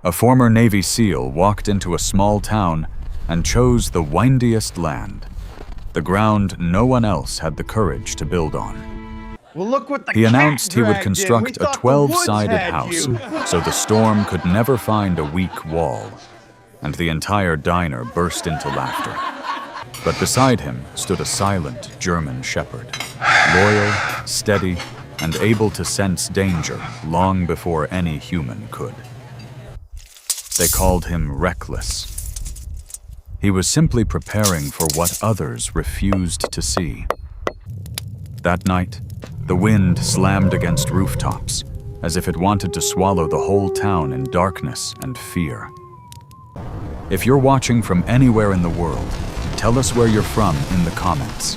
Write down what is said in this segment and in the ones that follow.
A former Navy SEAL walked into a small town and chose the windiest land, the ground no one else had the courage to build on. Well, look what the He announced he would cat dragged in. construct We a thought the woods 12-sided had house you. so the storm could never find a weak wall, and the entire diner burst into laughter. But beside him stood a silent German shepherd, loyal, steady, and able to sense danger long before any human could. They called him reckless. He was simply preparing for what others refused to see. That night, the wind slammed against rooftops, as if it wanted to swallow the whole town in darkness and fear. If you're watching from anywhere in the world, tell us where you're from in the comments.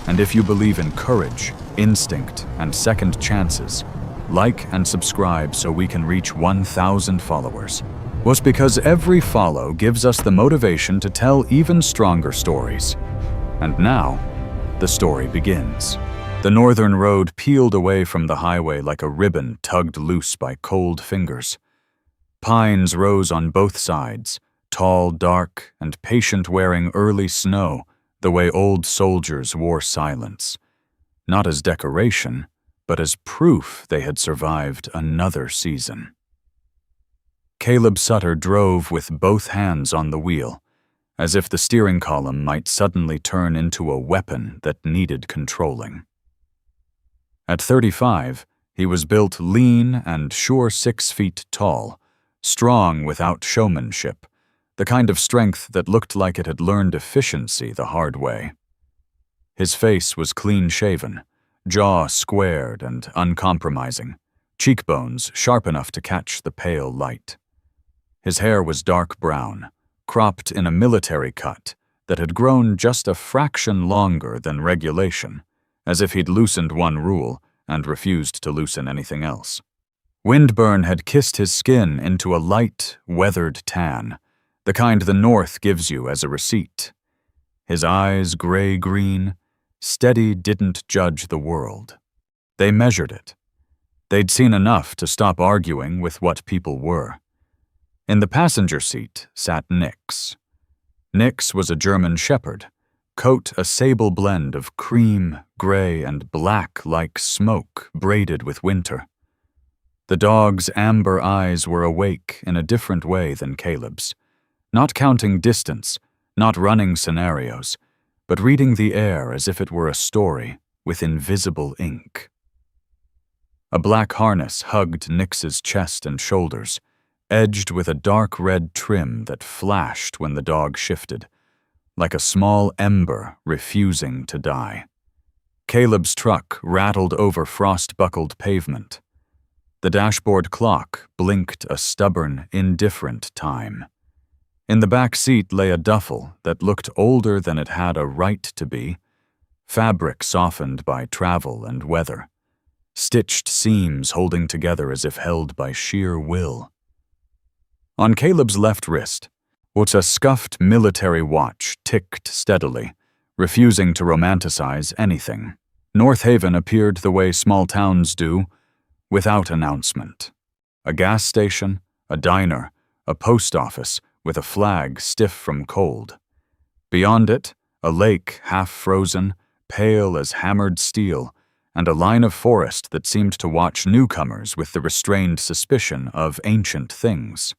And if you believe in courage, instinct, and second chances, like and subscribe so we can reach 1,000 followers. Was because every follow gives us the motivation to tell even stronger stories. And now, the story begins. The northern road peeled away from the highway like a ribbon tugged loose by cold fingers. Pines rose on both sides, tall, dark, and patient, wearing early snow the way old soldiers wore silence, not as decoration, but as proof they had survived another season. Caleb Sutter drove with both hands on the wheel, as if the steering column might suddenly turn into a weapon that needed controlling. At 35, he was built lean and sure 6 feet tall, strong without showmanship, the kind of strength that looked like it had learned efficiency the hard way. His face was clean-shaven, jaw squared and uncompromising, cheekbones sharp enough to catch the pale light. His hair was dark brown, cropped in a military cut that had grown just a fraction longer than regulation, as if he'd loosened one rule and refused to loosen anything else. Windburn had kissed his skin into a light, weathered tan, the kind the North gives you as a receipt. His eyes gray-green, steady didn't judge the world. They measured it. They'd seen enough to stop arguing with what people were. In the passenger seat sat Nix. Nix was a German shepherd, coat a sable blend of cream, gray, and black like smoke braided with winter. The dog's amber eyes were awake in a different way than Caleb's, not counting distance, not running scenarios, but reading the air as if it were a story with invisible ink. A black harness hugged Nix's chest and shoulders, edged with a dark red trim that flashed when the dog shifted, like a small ember refusing to die. Caleb's truck rattled over frost-buckled pavement. The dashboard clock blinked a stubborn, indifferent time. In the back seat lay a duffel that looked older than it had a right to be, fabric softened by travel and weather, stitched seams holding together as if held by sheer will. On Caleb's left wrist, a scuffed military watch ticked steadily, refusing to romanticize anything. North Haven appeared the way small towns do, without announcement. A gas station, a diner, a post office with a flag stiff from cold. Beyond it, a lake half-frozen, pale as hammered steel, and a line of forest that seemed to watch newcomers with the restrained suspicion of ancient things.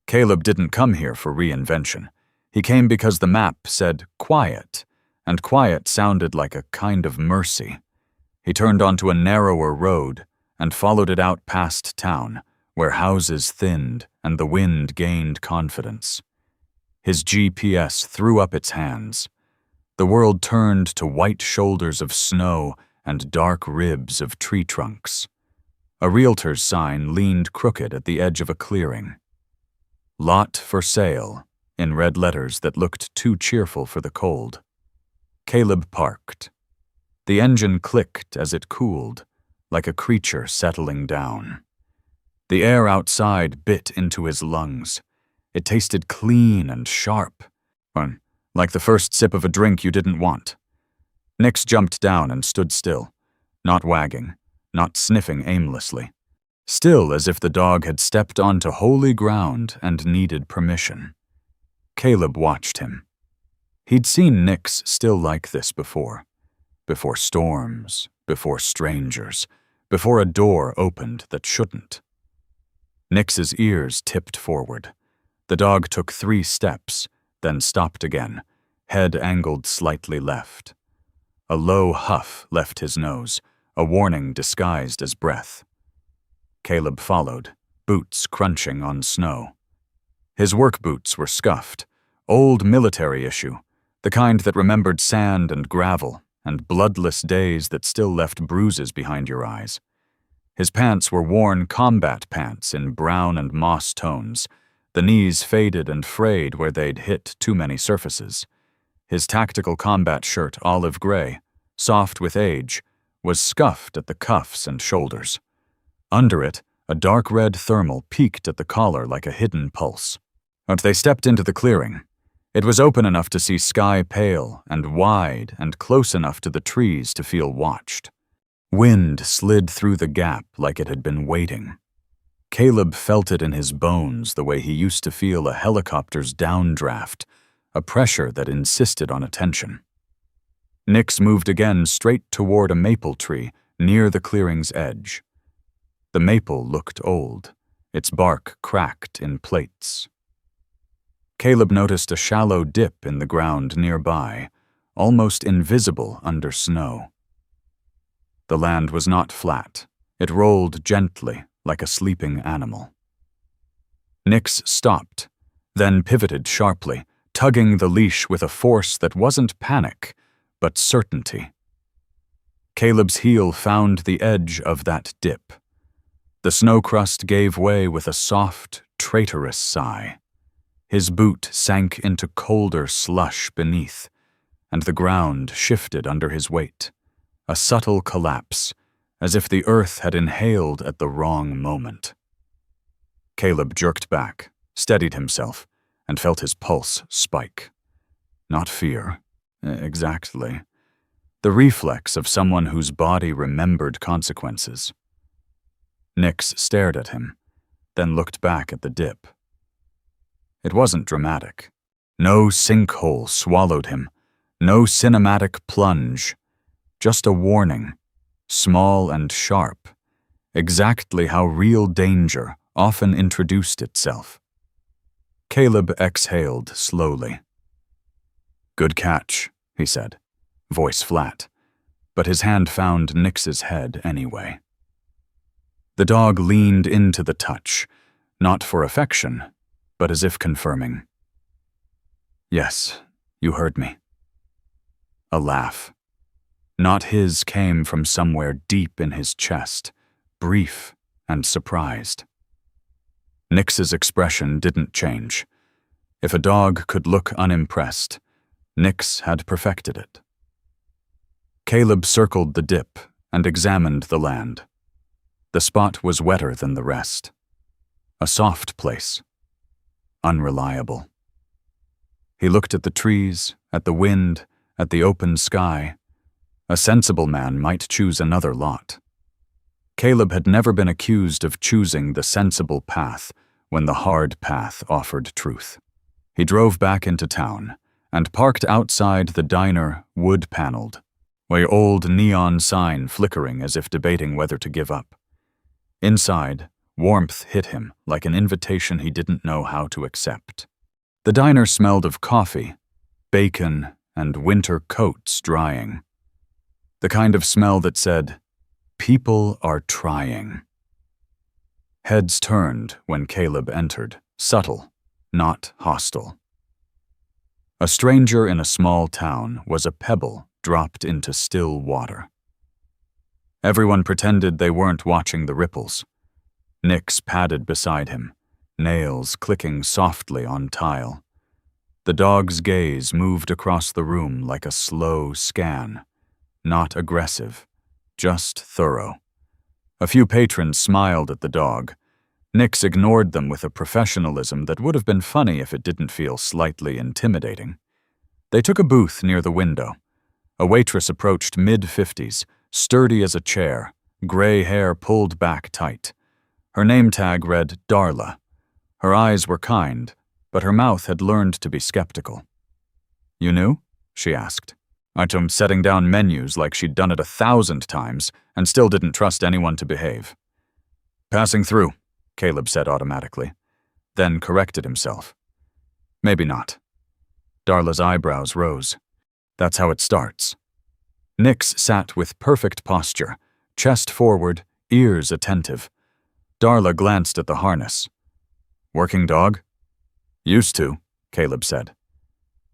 Caleb didn't come here for reinvention. He came because the map said quiet, and quiet sounded like a kind of mercy. He turned onto a narrower road and followed it out past town, where houses thinned and the wind gained confidence. His GPS threw up its hands. The world turned to white shoulders of snow and dark ribs of tree trunks. A realtor's sign leaned crooked at the edge of a clearing. Lot for sale, in red letters that looked too cheerful for the cold. Caleb parked. The engine clicked as it cooled, like a creature settling down. The air outside bit into his lungs. It tasted clean and sharp, like the first sip of a drink you didn't want. Nix jumped down and stood still, not wagging, not sniffing aimlessly. still as if the dog had stepped onto holy ground and needed permission. Caleb watched him. He'd seen Nix still like this before storms, before strangers, before a door opened that shouldn't. Nix's ears tipped forward. The dog took 3 steps, then stopped again, head angled slightly left. A low huff left his nose, a warning disguised as breath. Caleb followed, boots crunching on snow. His work boots were scuffed, old military issue, the kind that remembered sand and gravel and bloodless days that still left bruises behind your eyes. His pants were worn combat pants in brown and moss tones, the knees faded and frayed where they'd hit too many surfaces. His tactical combat shirt, olive gray, soft with age, was scuffed at the cuffs and shoulders. Under it, a dark red thermal peeked at the collar like a hidden pulse. As they stepped into the clearing, it was open enough to see sky pale and wide and close enough to the trees to feel watched. Wind slid through the gap like it had been waiting. Caleb felt it in his bones the way he used to feel a helicopter's downdraft, a pressure that insisted on attention. Nix moved again straight toward a maple tree near the clearing's edge. The maple looked old, its bark cracked in plates. Caleb noticed a shallow dip in the ground nearby, almost invisible under snow. The land was not flat. It rolled gently, like a sleeping animal. Nix stopped, then pivoted sharply, tugging the leash with a force that wasn't panic, but certainty. Caleb's heel found the edge of that dip. The snow crust gave way with a soft, traitorous sigh. His boot sank into colder slush beneath, and the ground shifted under his weight, a subtle collapse, as if the earth had inhaled at the wrong moment. Caleb jerked back, steadied himself, and felt his pulse spike. Not fear, exactly. The reflex of someone whose body remembered consequences. Nix stared at him, then looked back at the dip. It wasn't dramatic. No sinkhole swallowed him, no cinematic plunge, just a warning, small and sharp, exactly how real danger often introduced itself. Caleb exhaled slowly. "Good catch," he said, voice flat, but his hand found Nix's head anyway. The dog leaned into the touch, not for affection, but as if confirming. "Yes, you heard me." A laugh. Not his came from somewhere deep in his chest, brief and surprised. Nix's expression didn't change. If a dog could look unimpressed, Nix had perfected it. Caleb circled the dip and examined the land. The spot was wetter than the rest. A soft place. Unreliable. He looked at the trees, at the wind, at the open sky. A sensible man might choose another lot. Caleb had never been accused of choosing the sensible path when the hard path offered truth. He drove back into town and parked outside the diner, wood-paneled, a old neon sign flickering as if debating whether to give up. Inside, warmth hit him like an invitation he didn't know how to accept. The diner smelled of coffee, bacon, and winter coats drying. The kind of smell that said, "People are trying." Heads turned when Caleb entered, subtle, not hostile. A stranger in a small town was a pebble dropped into still water. Everyone pretended they weren't watching the ripples. Nix padded beside him, nails clicking softly on tile. The dog's gaze moved across the room like a slow scan, not aggressive, just thorough. A few patrons smiled at the dog. Nix ignored them with a professionalism that would have been funny if it didn't feel slightly intimidating. They took a booth near the window. A waitress approached mid-50s, sturdy as a chair, gray hair pulled back tight. Her name tag read Darla. Her eyes were kind, but her mouth had learned to be skeptical. "You knew?" she asked. Item setting down menus like she'd done it 1,000 times and still didn't trust anyone to behave. "Passing through," Caleb said automatically, then corrected himself. "Maybe not." Darla's eyebrows rose. "That's how it starts." Nix sat with perfect posture, chest forward, ears attentive. Darla glanced at the harness. "Working dog?" "Used to," Caleb said.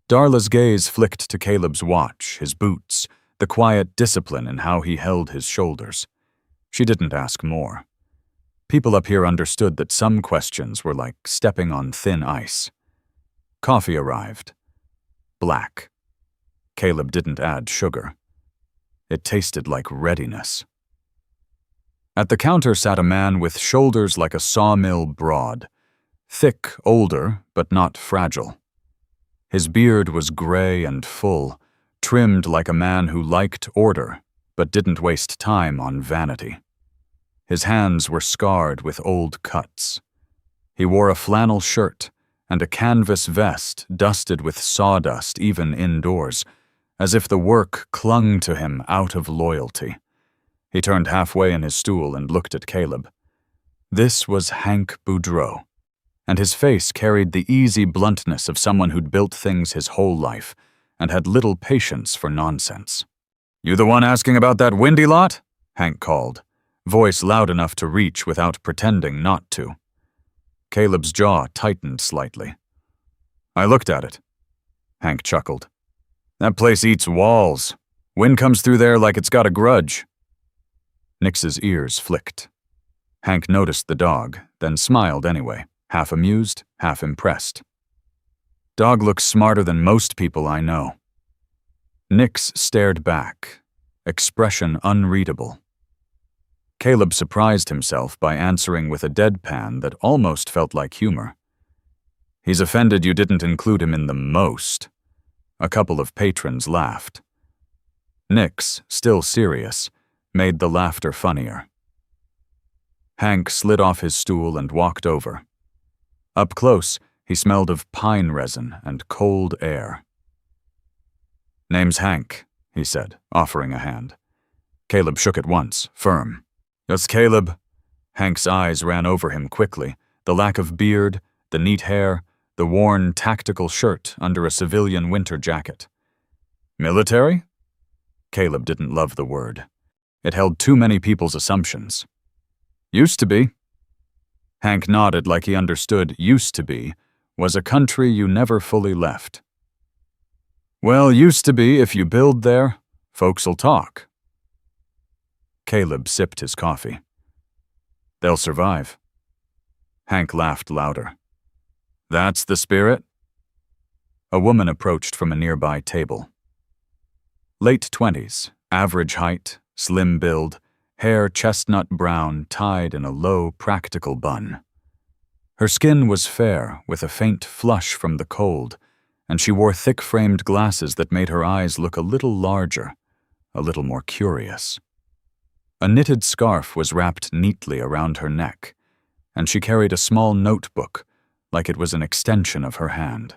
Darla's gaze flicked to Caleb's watch, his boots, the quiet discipline in how he held his shoulders. She didn't ask more. People up here understood that some questions were like stepping on thin ice. Coffee arrived. Black. Caleb didn't add sugar. It tasted like readiness. At the counter sat a man with shoulders like a sawmill broad. Thick, older, but not fragile. His beard was gray and full, trimmed like a man who liked order, but didn't waste time on vanity. His hands were scarred with old cuts. He wore a flannel shirt and a canvas vest dusted with sawdust even indoors, as if the work clung to him out of loyalty. He turned halfway in his stool and looked at Caleb. This was Hank Boudreau, and his face carried the easy bluntness of someone who'd built things his whole life and had little patience for nonsense. "You the one asking about that windy lot?" Hank called, voice loud enough to reach without pretending not to. Caleb's jaw tightened slightly. "I looked at it." Hank chuckled. "That place eats walls. Wind comes through there like it's got a grudge." Nix's ears flicked. Hank noticed the dog, then smiled anyway, half amused, half impressed. "Dog looks smarter than most people I know." Nix stared back, expression unreadable. Caleb surprised himself by answering with a deadpan that almost felt like humor. "He's offended you didn't include him in the most." A couple of patrons laughed. Nix, still serious, made the laughter funnier. Hank slid off his stool and walked over. Up close, he smelled of pine resin and cold air. "Name's Hank," he said, offering a hand. Caleb shook it once, firm. "Yes, Caleb." Hank's eyes ran over him quickly, the lack of beard, the neat hair, the worn tactical shirt under a civilian winter jacket. "Military?" Caleb didn't love the word. It held too many people's assumptions. "Used to be." Hank nodded like he understood used to be was a country you never fully left. "Well, used to be if you build there, folks'll talk." Caleb sipped his coffee. "They'll survive." Hank laughed louder. "That's the spirit?" A woman approached from a nearby table. Late 20s, average height, slim build, hair chestnut brown tied in a low, practical bun. Her skin was fair, with a faint flush from the cold, and she wore thick-framed glasses that made her eyes look a little larger, a little more curious. A knitted scarf was wrapped neatly around her neck, and she carried a small notebook, like it was an extension of her hand.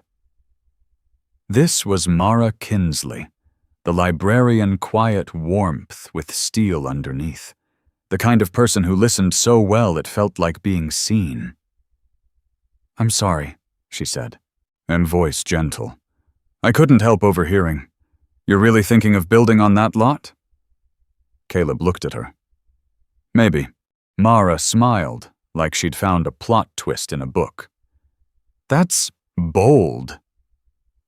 This was Mara Kinsley, the librarian quiet warmth with steel underneath, the kind of person who listened so well it felt like being seen. "I'm sorry," she said, and voice gentle. "I couldn't help overhearing. You're really thinking of building on that lot?" Caleb looked at her. "Maybe." Mara smiled, like she'd found a plot twist in a book. "That's bold."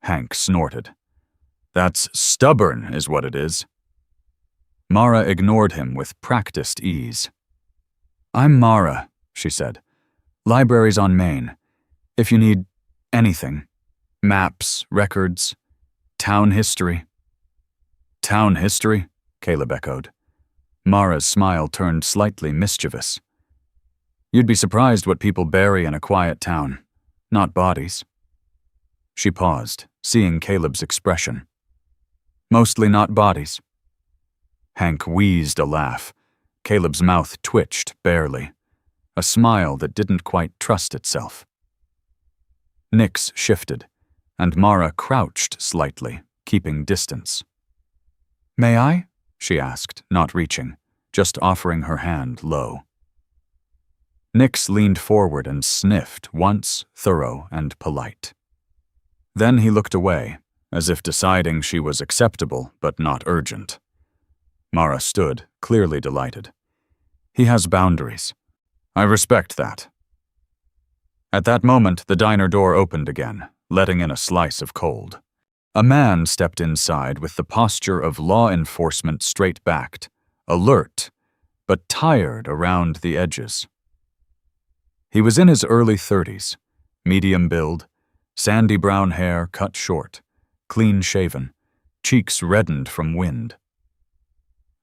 Hank snorted. "That's stubborn, is what it is." Mara ignored him with practiced ease. "I'm Mara," she said. "Library's on Main. If you need anything. Maps, records, town history." "Town history?" Caleb echoed. Mara's smile turned slightly mischievous. "You'd be surprised what people bury in a quiet town. Not bodies." She paused, seeing Caleb's expression. "Mostly not bodies." Hank wheezed a laugh. Caleb's mouth twitched barely. a smile that didn't quite trust itself. Nix shifted, and Mara crouched slightly, keeping distance. "May I?" she asked, not reaching, just offering her hand low. Nix leaned forward and sniffed once, thorough and polite. Then he looked away, as if deciding she was acceptable but not urgent. Mara stood, clearly delighted. "He has boundaries. I respect that." At that moment, the diner door opened again, letting in a slice of cold. A man stepped inside with the posture of law enforcement straight-backed, alert, but tired around the edges. He was in his early 30s, medium build, sandy brown hair cut short, clean-shaven, cheeks reddened from wind.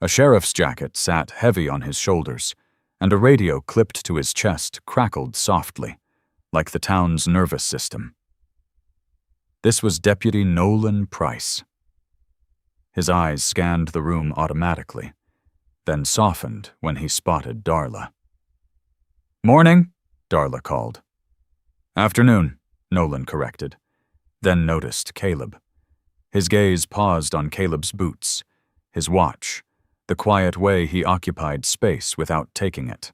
A sheriff's jacket sat heavy on his shoulders, and a radio clipped to his chest crackled softly, like the town's nervous system. This was Deputy Nolan Price. His eyes scanned the room automatically, then softened when he spotted Darla. "Morning," Darla called. "Afternoon," Nolan corrected, then noticed Caleb. His gaze paused on Caleb's boots, his watch, the quiet way he occupied space without taking it.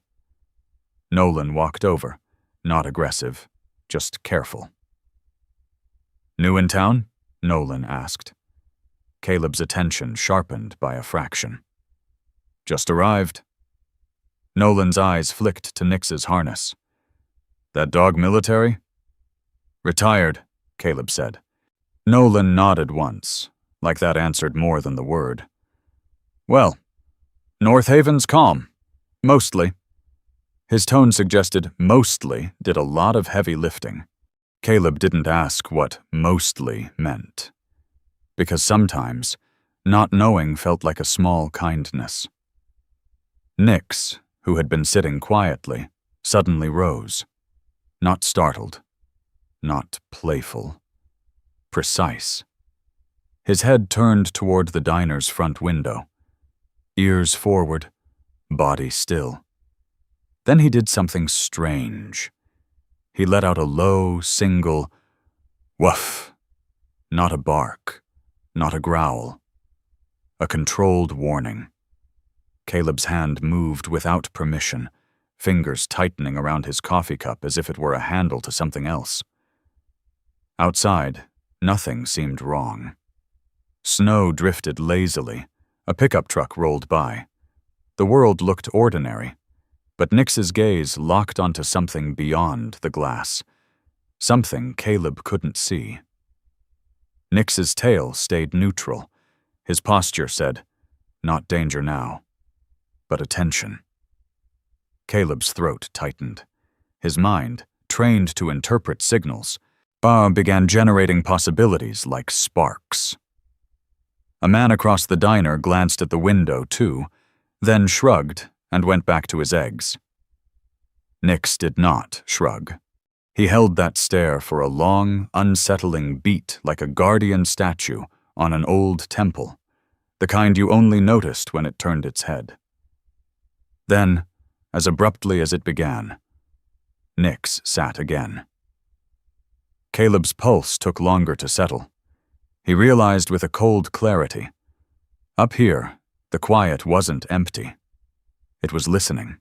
Nolan walked over, not aggressive, just careful. "New in town?" Nolan asked. Caleb's attention sharpened by a fraction. "Just arrived." Nolan's eyes flicked to Nix's harness. "That dog military?" "Retired," Caleb said. Nolan nodded once, like that answered more than the word. "Well, North Haven's calm. Mostly." His tone suggested mostly did a lot of heavy lifting. Caleb didn't ask what mostly meant, because sometimes not knowing felt like a small kindness. Nix, who had been sitting quietly, suddenly rose. Not startled, not playful, precise. His head turned toward the diner's front window, ears forward, body still. Then he did something strange. He let out a low, single woof. Not a bark, not a growl. A controlled warning. Caleb's hand moved without permission, fingers tightening around his coffee cup as if it were a handle to something else. Outside, nothing seemed wrong. Snow drifted lazily. A pickup truck rolled by. The world looked ordinary, but Nix's gaze locked onto something beyond the glass, something Caleb couldn't see. Nix's tail stayed neutral. His posture said, not danger now, but attention. Caleb's throat tightened. His mind, trained to interpret signals, began generating possibilities like sparks. A man across the diner glanced at the window, too, then shrugged and went back to his eggs. Nix did not shrug. He held that stare for a long, unsettling beat like a guardian statue on an old temple, the kind you only noticed when it turned its head. Then, as abruptly as it began, Nix sat again. Caleb's pulse took longer to settle. He realized with a cold clarity. Up here, the quiet wasn't empty. It was listening.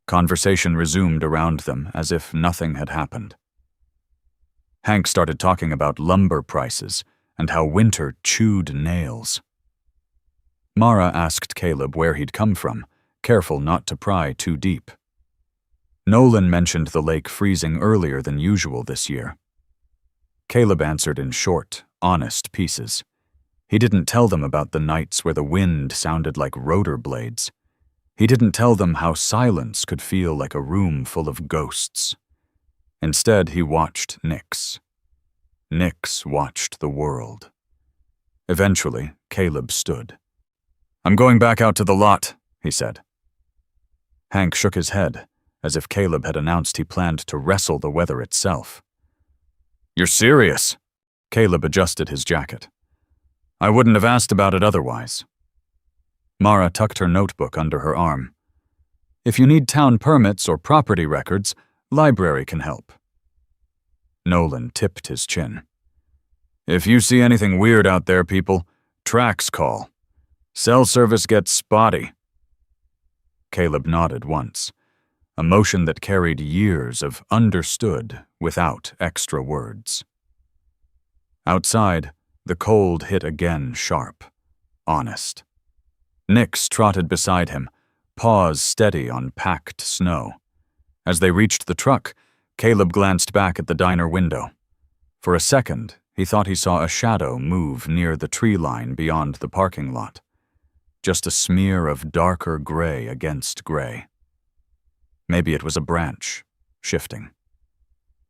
Conversation resumed around them as if nothing had happened. Hank started talking about lumber prices and how winter chewed nails. Mara asked Caleb where he'd come from, careful not to pry too deep. Nolan mentioned the lake freezing earlier than usual this year. Caleb answered in short, honest pieces. He didn't tell them about the nights where the wind sounded like rotor blades. He didn't tell them how silence could feel like a room full of ghosts. Instead, he watched Nix. Nix watched the world. Eventually, Caleb stood. "I'm going back out to the lot," he said. Hank shook his head, as if Caleb had announced he planned to wrestle the weather itself. "You're serious?" Caleb adjusted his jacket. "I wouldn't have asked about it otherwise." Mara tucked her notebook under her arm. If you need town permits or property records, library can help. Nolan tipped his chin. If you see anything weird out there, people, tracks call. Cell service gets spotty. Caleb nodded once, a motion that carried years of understood without extra words. Outside, the cold hit again sharp, honest. Nix trotted beside him, paws steady on packed snow. As they reached the truck, Caleb glanced back at the diner window. For a second, he thought he saw a shadow move near the tree line beyond the parking lot. Just a smear of darker gray against gray. Maybe it was a branch, shifting.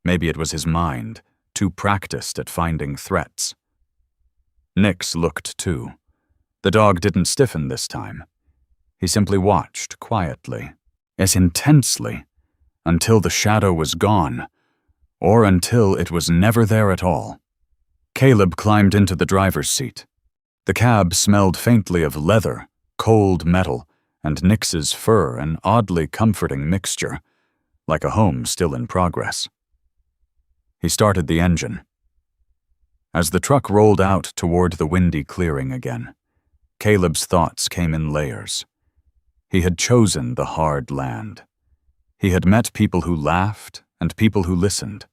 Maybe it was his mind, too practiced at finding threats. Nix looked too. The dog didn't stiffen this time. He simply watched quietly, as intensely, until the shadow was gone, or until it was never there at all. Caleb climbed into the driver's seat. The cab smelled faintly of leather, cold metal, and Nix's fur, an oddly comforting mixture, like a home still in progress. He started the engine. As the truck rolled out toward the windy clearing again, Caleb's thoughts came in layers. He had chosen the hard land. He had met people who laughed and people who listened.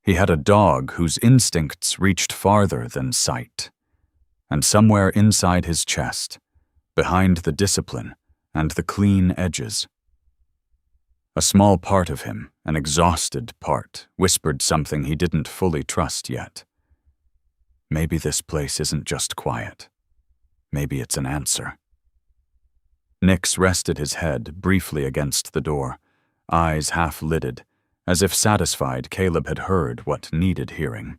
He had a dog whose instincts reached farther than sight. And somewhere inside his chest, behind the discipline and the clean edges, a small part of him, an exhausted part, whispered something he didn't fully trust yet. Maybe this place isn't just quiet. Maybe it's an answer. Nix rested his head briefly against the door, eyes half-lidded, as if satisfied Caleb had heard what needed hearing.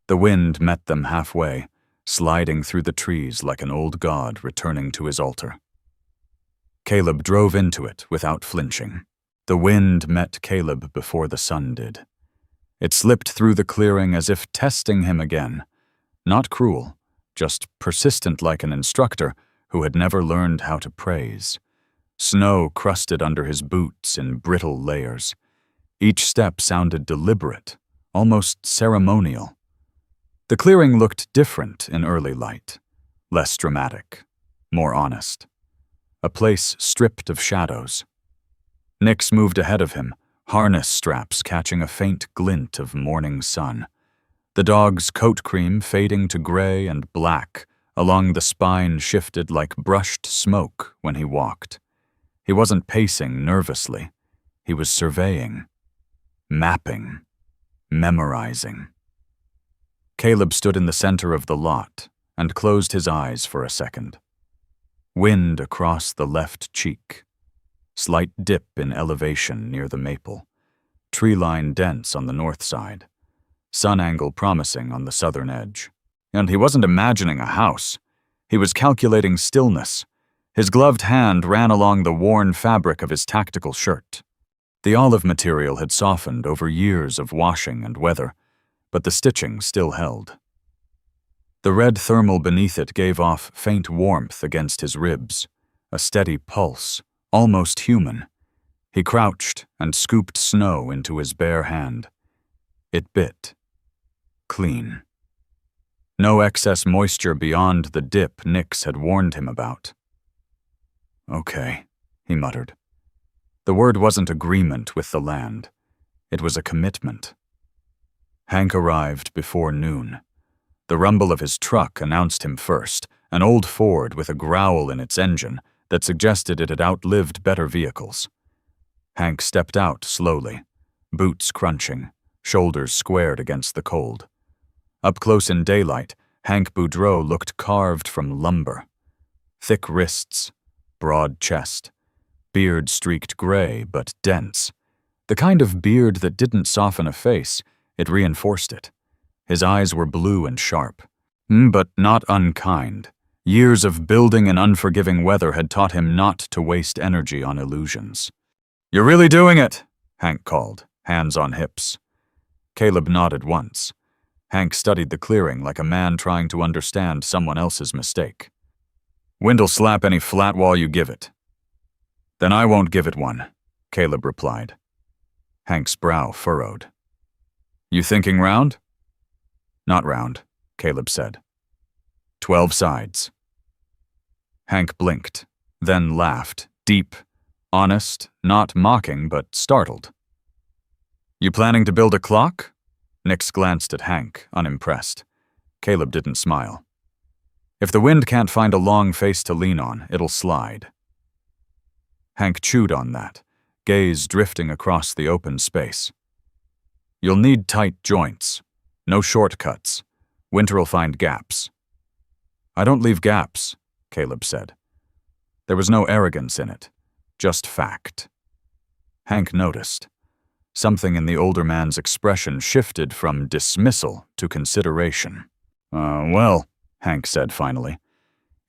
The wind met them halfway, sliding through the trees like an old god returning to his altar. Caleb drove into it without flinching. The wind met Caleb before the sun did. It slipped through the clearing as if testing him again, not cruel, just persistent like an instructor who had never learned how to praise. Snow crusted under his boots in brittle layers. Each step sounded deliberate, almost ceremonial. The clearing looked different in early light, less dramatic, more honest. A place stripped of shadows. Nix moved ahead of him, harness straps catching a faint glint of morning sun. The dog's coat cream fading to gray and black, along the spine shifted like brushed smoke when he walked. He wasn't pacing nervously. He was surveying, mapping, memorizing. Caleb stood in the center of the lot and closed his eyes for a second. Wind across the left cheek. Slight dip in elevation near the maple. Tree line dense on the north side. Sun angle promising on the southern edge. And he wasn't imagining a house. He was calculating stillness. His gloved hand ran along the worn fabric of his tactical shirt. The olive material had softened over years of washing and weather, but the stitching still held. The red thermal beneath it gave off faint warmth against his ribs, a steady pulse, almost human. He crouched and scooped snow into his bare hand. It bit. Clean. No excess moisture beyond the dip Nix had warned him about. Okay, he muttered. The word wasn't agreement with the land. It was a commitment. Hank arrived before noon. The rumble of his truck announced him first, an old Ford with a growl in its engine that suggested it had outlived better vehicles. Hank stepped out slowly, boots crunching, shoulders squared against the cold. Up close in daylight, Hank Boudreau looked carved from lumber. Thick wrists, broad chest, beard streaked gray but dense. The kind of beard that didn't soften a face, it reinforced it. His eyes were blue and sharp, but not unkind. Years of building in unforgiving weather had taught him not to waste energy on illusions. "You're really doing it," Hank called, hands on hips. Caleb nodded once. Hank studied the clearing like a man trying to understand someone else's mistake. "Wind'll slap any flat wall you give it." Then I won't give it one, Caleb replied. Hank's brow furrowed. You thinking round? Not round, Caleb said. 12 sides. Hank blinked, then laughed, deep, honest, not mocking, but startled. You planning to build a clock? Nix glanced at Hank, unimpressed. Caleb didn't smile. If the wind can't find a long face to lean on, it'll slide. Hank chewed on that, gaze drifting across the open space. You'll need tight joints. No shortcuts. Winter'll find gaps. I don't leave gaps, Caleb said. There was no arrogance in it, just fact. Hank noticed. Something in the older man's expression shifted from dismissal to consideration. Well, Hank said finally,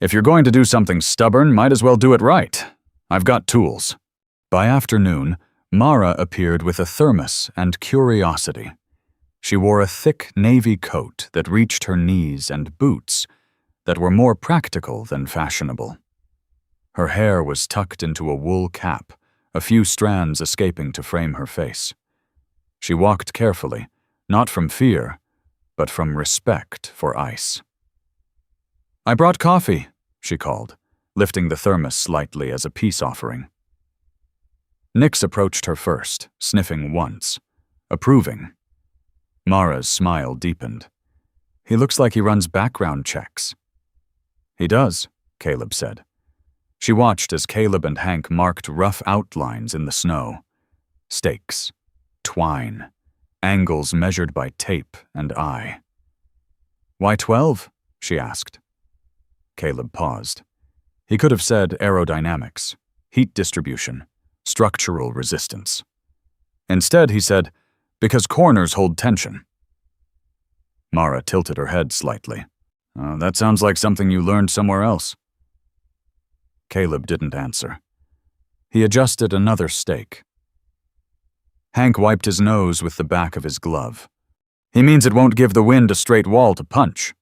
if you're going to do something stubborn, might as well do it right. I've got tools. By afternoon, Mara appeared with a thermos and curiosity. She wore a thick navy coat that reached her knees and boots that were more practical than fashionable. Her hair was tucked into a wool cap, a few strands escaping to frame her face. She walked carefully, not from fear, but from respect for ice. I brought coffee, she called, lifting the thermos slightly as a peace offering. Nix approached her first, sniffing once, approving. Mara's smile deepened. He looks like he runs background checks. He does, Caleb said. She watched as Caleb and Hank marked rough outlines in the snow. Stakes, twine, angles measured by tape and eye. Why 12? She asked. Caleb paused. He could have said aerodynamics, heat distribution, structural resistance. Instead, he said, because corners hold tension. Mara tilted her head slightly. That sounds like something you learned somewhere else. Caleb didn't answer. He adjusted another stake. Hank wiped his nose with the back of his glove. He means it won't give the wind a straight wall to punch.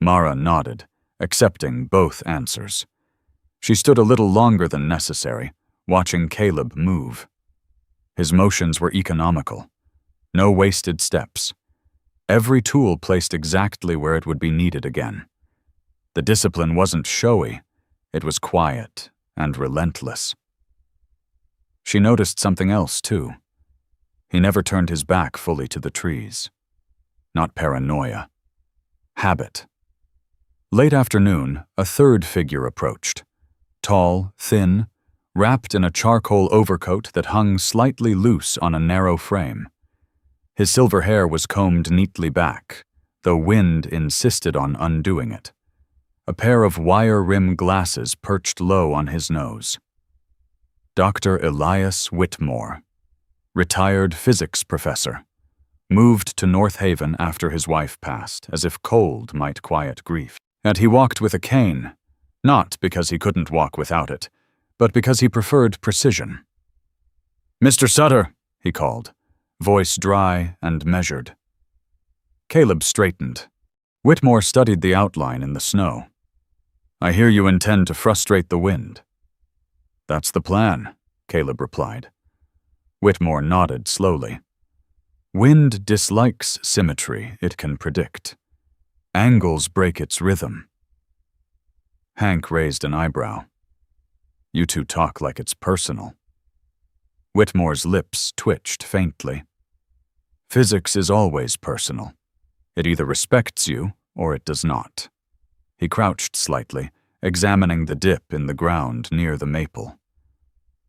Mara nodded, accepting both answers. She stood a little longer than necessary, watching Caleb move. His motions were economical. No wasted steps. Every tool placed exactly where it would be needed again. The discipline wasn't showy. It was quiet and relentless. She noticed something else, too. He never turned his back fully to the trees. Not paranoia. Habit. Late afternoon, a third figure approached. Tall, thin, wrapped in a charcoal overcoat that hung slightly loose on a narrow frame. His silver hair was combed neatly back, though wind insisted on undoing it. A pair of wire-rim glasses perched low on his nose. Dr. Elias Whitmore, retired physics professor, moved to North Haven after his wife passed, as if cold might quiet grief. And he walked with a cane, not because he couldn't walk without it, but because he preferred precision. Mr. Sutter, he called, voice dry and measured. Caleb straightened. Whitmore studied the outline in the snow. I hear you intend to frustrate the wind. That's the plan, Caleb replied. Whitmore nodded slowly. Wind dislikes symmetry it can predict. Angles break its rhythm. Hank raised an eyebrow. You two talk like it's personal. Whitmore's lips twitched faintly. Physics is always personal. It either respects you or it does not. He crouched slightly, examining the dip in the ground near the maple.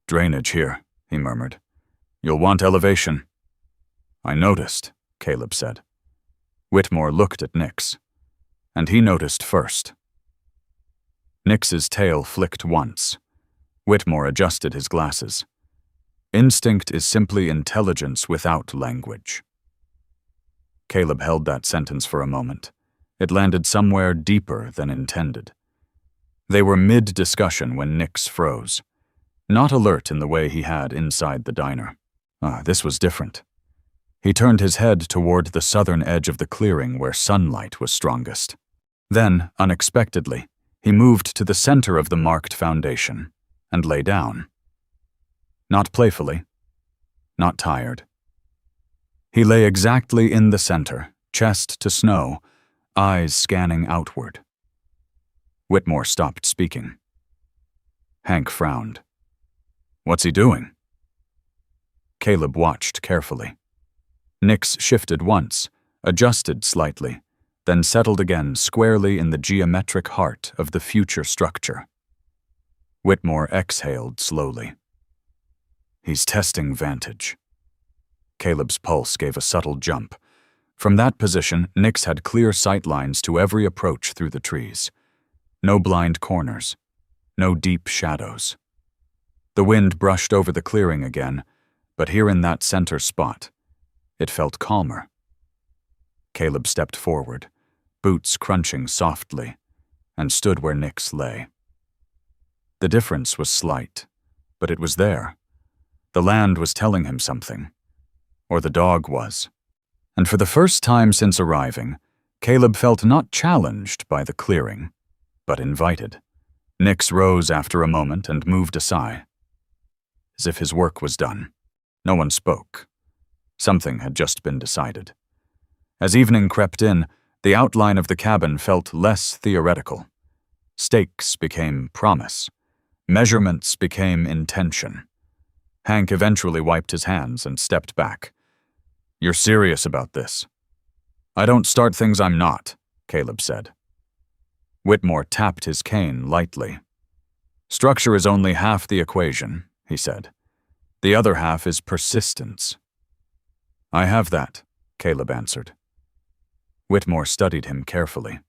Drainage here, he murmured. You'll want elevation. I noticed, Caleb said. Whitmore looked at Nix, and he noticed first. Nix's tail flicked once. Whitmore adjusted his glasses. Instinct is simply intelligence without language. Caleb held that sentence for a moment. It landed somewhere deeper than intended. They were mid-discussion when Nix froze, not alert in the way he had inside the diner. This was different. He turned his head toward the southern edge of the clearing where sunlight was strongest. Then, unexpectedly, he moved to the center of the marked foundation, and lay down. Not playfully, not tired. He lay exactly in the center, chest to snow, eyes scanning outward. Whitmore stopped speaking. Hank frowned. What's he doing? Caleb watched carefully. Nix shifted once, adjusted slightly, then settled again squarely in the geometric heart of the future structure. Whitmore exhaled slowly. He's testing vantage. Caleb's pulse gave a subtle jump. From that position, Nix had clear sight lines to every approach through the trees. No blind corners. No deep shadows. The wind brushed over the clearing again, but here in that center spot, it felt calmer. Caleb stepped forward, boots crunching softly, and stood where Nix lay. The difference was slight, but it was there. The land was telling him something. Or the dog was. And for the first time since arriving, Caleb felt not challenged by the clearing, but invited. Nix rose after a moment and moved aside, as if his work was done. No one spoke. Something had just been decided. As evening crept in, the outline of the cabin felt less theoretical. Stakes became promise. Measurements became intention. Hank eventually wiped his hands and stepped back. You're serious about this? I don't start things I'm not, Caleb said. Whitmore tapped his cane lightly. Structure is only half the equation, he said. The other half is persistence. I have that, Caleb answered. Whitmore studied him carefully.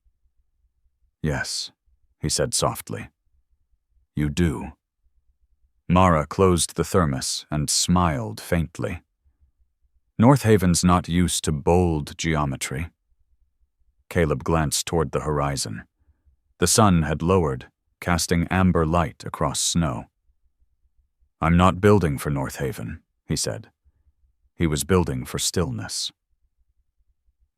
Yes, he said softly. You do. Mara closed the thermos and smiled faintly. North Haven's not used to bold geometry. Caleb glanced toward the horizon. The sun had lowered, casting amber light across snow. I'm not building for North Haven, he said. He was building for stillness.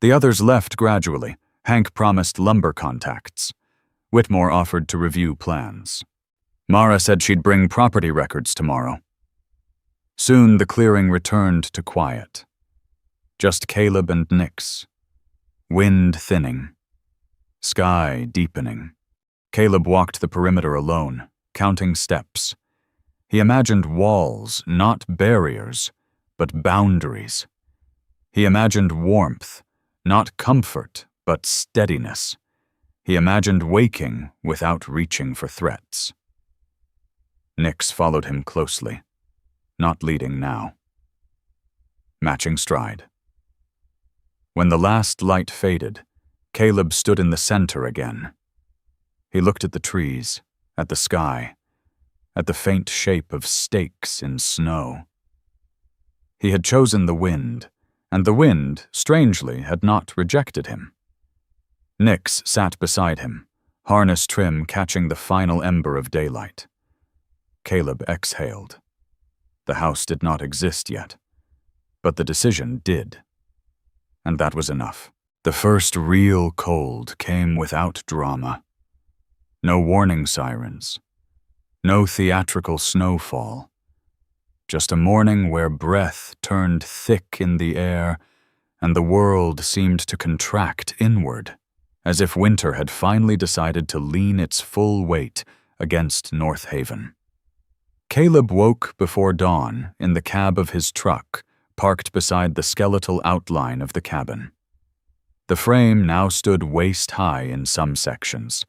The others left gradually. Hank promised lumber contacts. Whitmore offered to review plans. Mara said she'd bring property records tomorrow. Soon the clearing returned to quiet. Just Caleb and Nix. Wind thinning. Sky deepening. Caleb walked the perimeter alone, counting steps. He imagined walls, not barriers, but boundaries. He imagined warmth, not comfort, but steadiness. He imagined waking without reaching for threats. Nix followed him closely, not leading now. Matching stride. When the last light faded, Caleb stood in the center again. He looked at the trees, at the sky, at the faint shape of stakes in snow. He had chosen the wind, and the wind, strangely, had not rejected him. Nix sat beside him, harness trim catching the final ember of daylight. Caleb exhaled. The house did not exist yet, but the decision did. And that was enough. The first real cold came without drama. No warning sirens. No theatrical snowfall. Just a morning where breath turned thick in the air and the world seemed to contract inward, as if winter had finally decided to lean its full weight against North Haven. Caleb woke before dawn in the cab of his truck, parked beside the skeletal outline of the cabin. The frame now stood waist-high in some sections,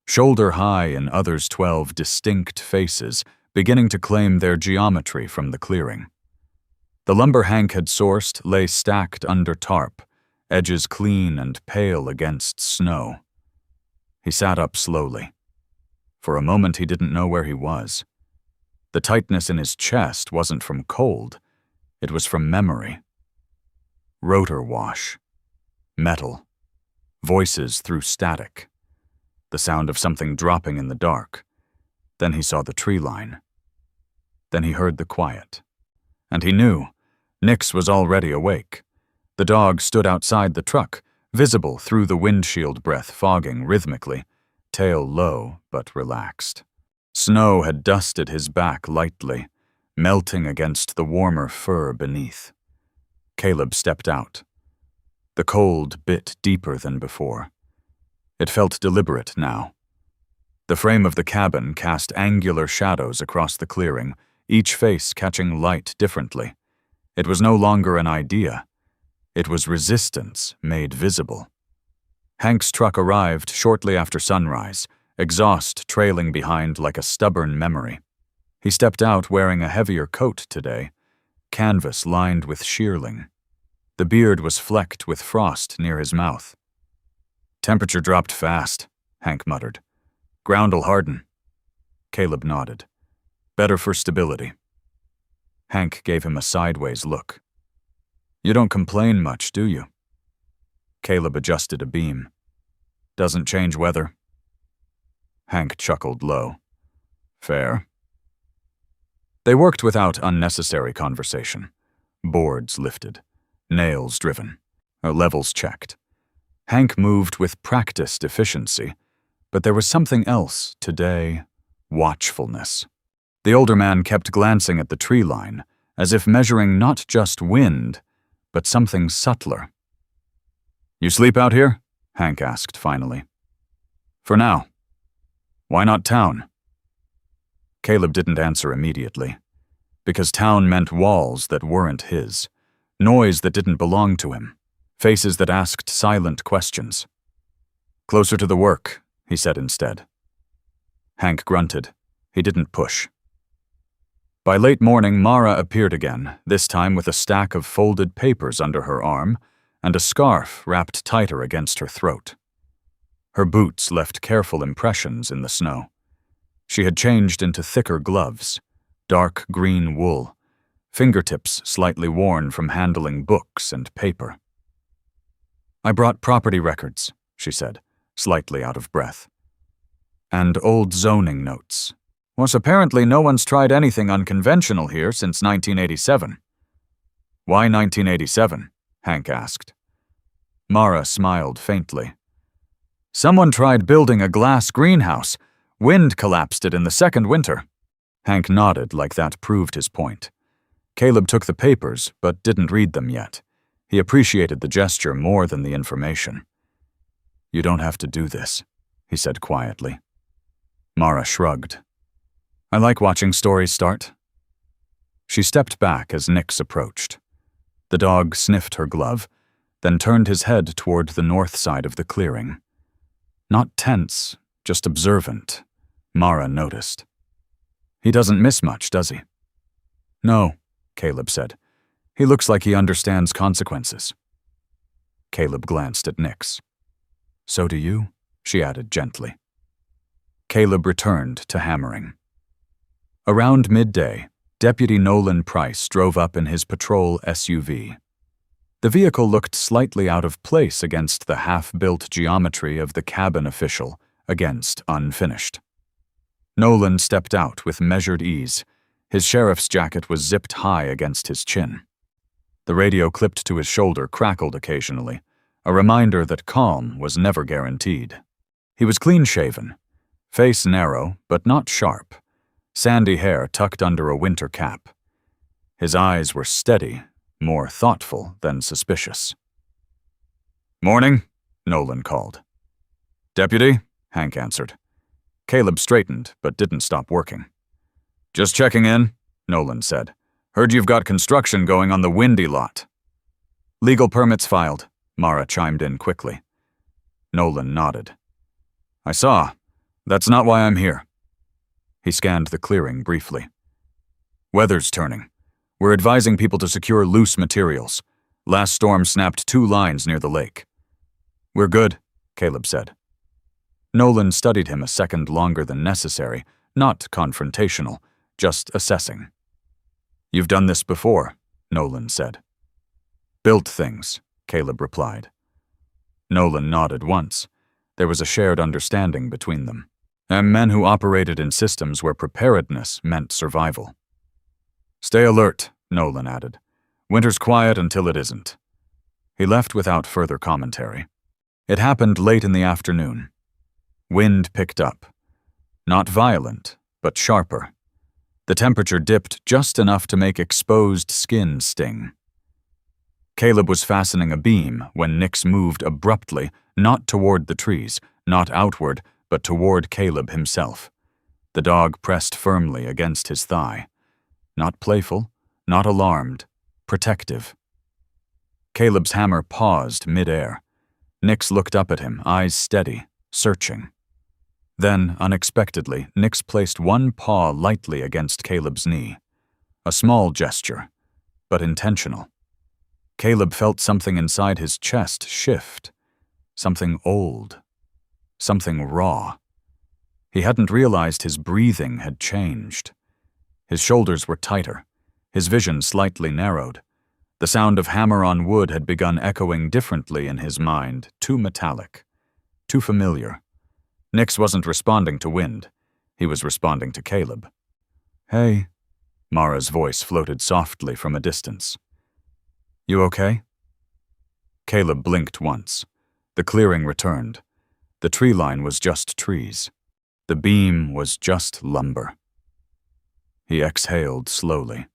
shoulder-high in others 12 distinct faces, beginning to claim their geometry from the clearing. The lumber Hank had sourced lay stacked under tarp, edges clean and pale against snow. He sat up slowly. For a moment he didn't know where he was. The tightness in his chest wasn't from cold, it was from memory. Rotor wash. Metal. Voices through static. The sound of something dropping in the dark. Then he saw the tree line. Then he heard the quiet. And he knew. Nix was already awake. The dog stood outside the truck, visible through the windshield breath fogging rhythmically, tail low but relaxed. Snow had dusted his back lightly, melting against the warmer fur beneath. Caleb stepped out. The cold bit deeper than before. It felt deliberate now. The frame of the cabin cast angular shadows across the clearing, each face catching light differently. It was no longer an idea. It was resistance made visible. Hank's truck arrived shortly after sunrise, exhaust trailing behind like a stubborn memory. He stepped out wearing a heavier coat today, canvas lined with shearling. The beard was flecked with frost near his mouth. "Temperature dropped fast," Hank muttered. "Ground'll harden." Caleb nodded. "Better for stability." Hank gave him a sideways look. "You don't complain much, do you?" Caleb adjusted a beam. "Doesn't change weather." Hank chuckled low. "Fair." They worked without unnecessary conversation. Boards lifted, nails driven, levels checked. Hank moved with practiced efficiency, but there was something else today: watchfulness. The older man kept glancing at the tree line, as if measuring not just wind, but something subtler. "You sleep out here?" Hank asked finally. "For now." "Why not town?" Caleb didn't answer immediately, because town meant walls that weren't his, noise that didn't belong to him, faces that asked silent questions. "Closer to the work," he said instead. Hank grunted. He didn't push. By late morning, Mara appeared again, this time with a stack of folded papers under her arm and a scarf wrapped tighter against her throat. Her boots left careful impressions in the snow. She had changed into thicker gloves, dark green wool, fingertips slightly worn from handling books and paper. "I brought property records," she said, slightly out of breath. "And old zoning notes. Was apparently no one's tried anything unconventional here since 1987. "Why 1987? Hank asked. Mara smiled faintly. "Someone tried building a glass greenhouse. Wind collapsed it in the second winter." Hank nodded like that proved his point. Caleb took the papers, but didn't read them yet. He appreciated the gesture more than the information. "You don't have to do this," he said quietly. Mara shrugged. "I like watching stories start." She stepped back as Nix approached. The dog sniffed her glove, then turned his head toward the north side of the clearing. Not tense, just observant, Mara noticed. "He doesn't miss much, does he?" "No," Caleb said. "He looks like he understands consequences." Caleb glanced at Nix. "So do you," she added gently. Caleb returned to hammering. Around midday, Deputy Nolan Price drove up in his patrol SUV. The vehicle looked slightly out of place against the half-built geometry of the cabin official, against unfinished. Nolan stepped out with measured ease. His sheriff's jacket was zipped high against his chin. The radio clipped to his shoulder crackled occasionally, a reminder that calm was never guaranteed. He was clean-shaven, face narrow but not sharp, sandy hair tucked under a winter cap. His eyes were steady, more thoughtful than suspicious. "Morning," Nolan called. "Deputy," Hank answered. Caleb straightened, but didn't stop working. "Just checking in," Nolan said. "Heard you've got construction going on the Windy lot." "Legal permits filed," Mara chimed in quickly. Nolan nodded. "I saw. That's not why I'm here." He scanned the clearing briefly. "Weather's turning. We're advising people to secure loose materials. Last storm snapped 2 lines near the lake." "We're good," Caleb said. Nolan studied him a second longer than necessary, not confrontational, just assessing. "You've done this before," Nolan said. "Built things," Caleb replied. Nolan nodded once. There was a shared understanding between them. And men who operated in systems where preparedness meant survival. "Stay alert," Nolan added. "Winter's quiet until it isn't." He left without further commentary. It happened late in the afternoon. Wind picked up. Not violent, but sharper. The temperature dipped just enough to make exposed skin sting. Caleb was fastening a beam when Nix moved abruptly, not toward the trees, not outward, but toward Caleb himself. The dog pressed firmly against his thigh. Not playful, not alarmed, protective. Caleb's hammer paused mid-air. Nix looked up at him, eyes steady, searching. Then, unexpectedly, Nix placed one paw lightly against Caleb's knee. A small gesture, but intentional. Caleb felt something inside his chest shift. Something old. Something raw. He hadn't realized his breathing had changed. His shoulders were tighter, his vision slightly narrowed. The sound of hammer on wood had begun echoing differently in his mind, too metallic, too familiar. Nix wasn't responding to wind. He was responding to Caleb. "Hey," Mara's voice floated softly from a distance. "You okay?" Caleb blinked once. The clearing returned. The tree line was just trees. The beam was just lumber. He exhaled slowly.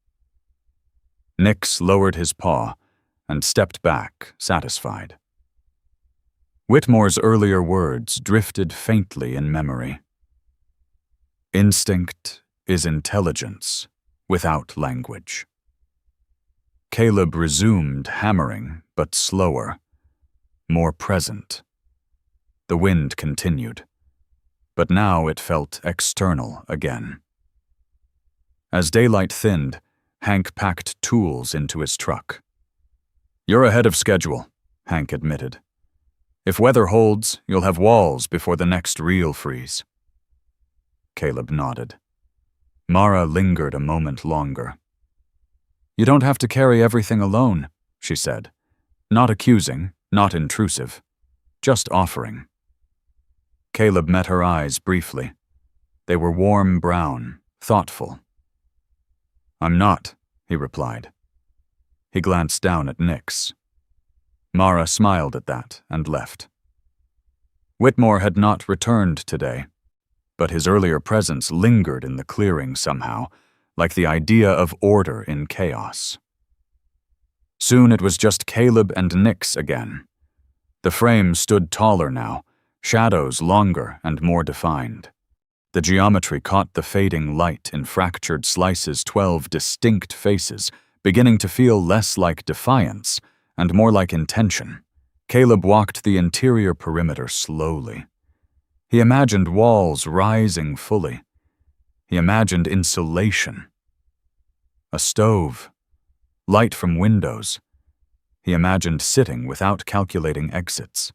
Nix lowered his paw and stepped back, satisfied. Whitmore's earlier words drifted faintly in memory. Instinct is intelligence without language. Caleb resumed hammering, but slower, more present. The wind continued, but now it felt external again. As daylight thinned, Hank packed tools into his truck. "You're ahead of schedule," Hank admitted. "If weather holds, you'll have walls before the next real freeze." Caleb nodded. Mara lingered a moment longer. "You don't have to carry everything alone," she said. Not accusing, not intrusive, just offering. Caleb met her eyes briefly. They were warm brown, thoughtful. "I'm not," he replied. He glanced down at Nix. Mara smiled at that and left. Whitmore had not returned today, but his earlier presence lingered in the clearing somehow, like the idea of order in chaos. Soon it was just Caleb and Nix again. The frame stood taller now, shadows longer and more defined. The geometry caught the fading light in fractured slices, 12 distinct faces, beginning to feel less like defiance and more like intention. Caleb walked the interior perimeter slowly. He imagined walls rising fully. He imagined insulation. A stove. Light from windows. He imagined sitting without calculating exits.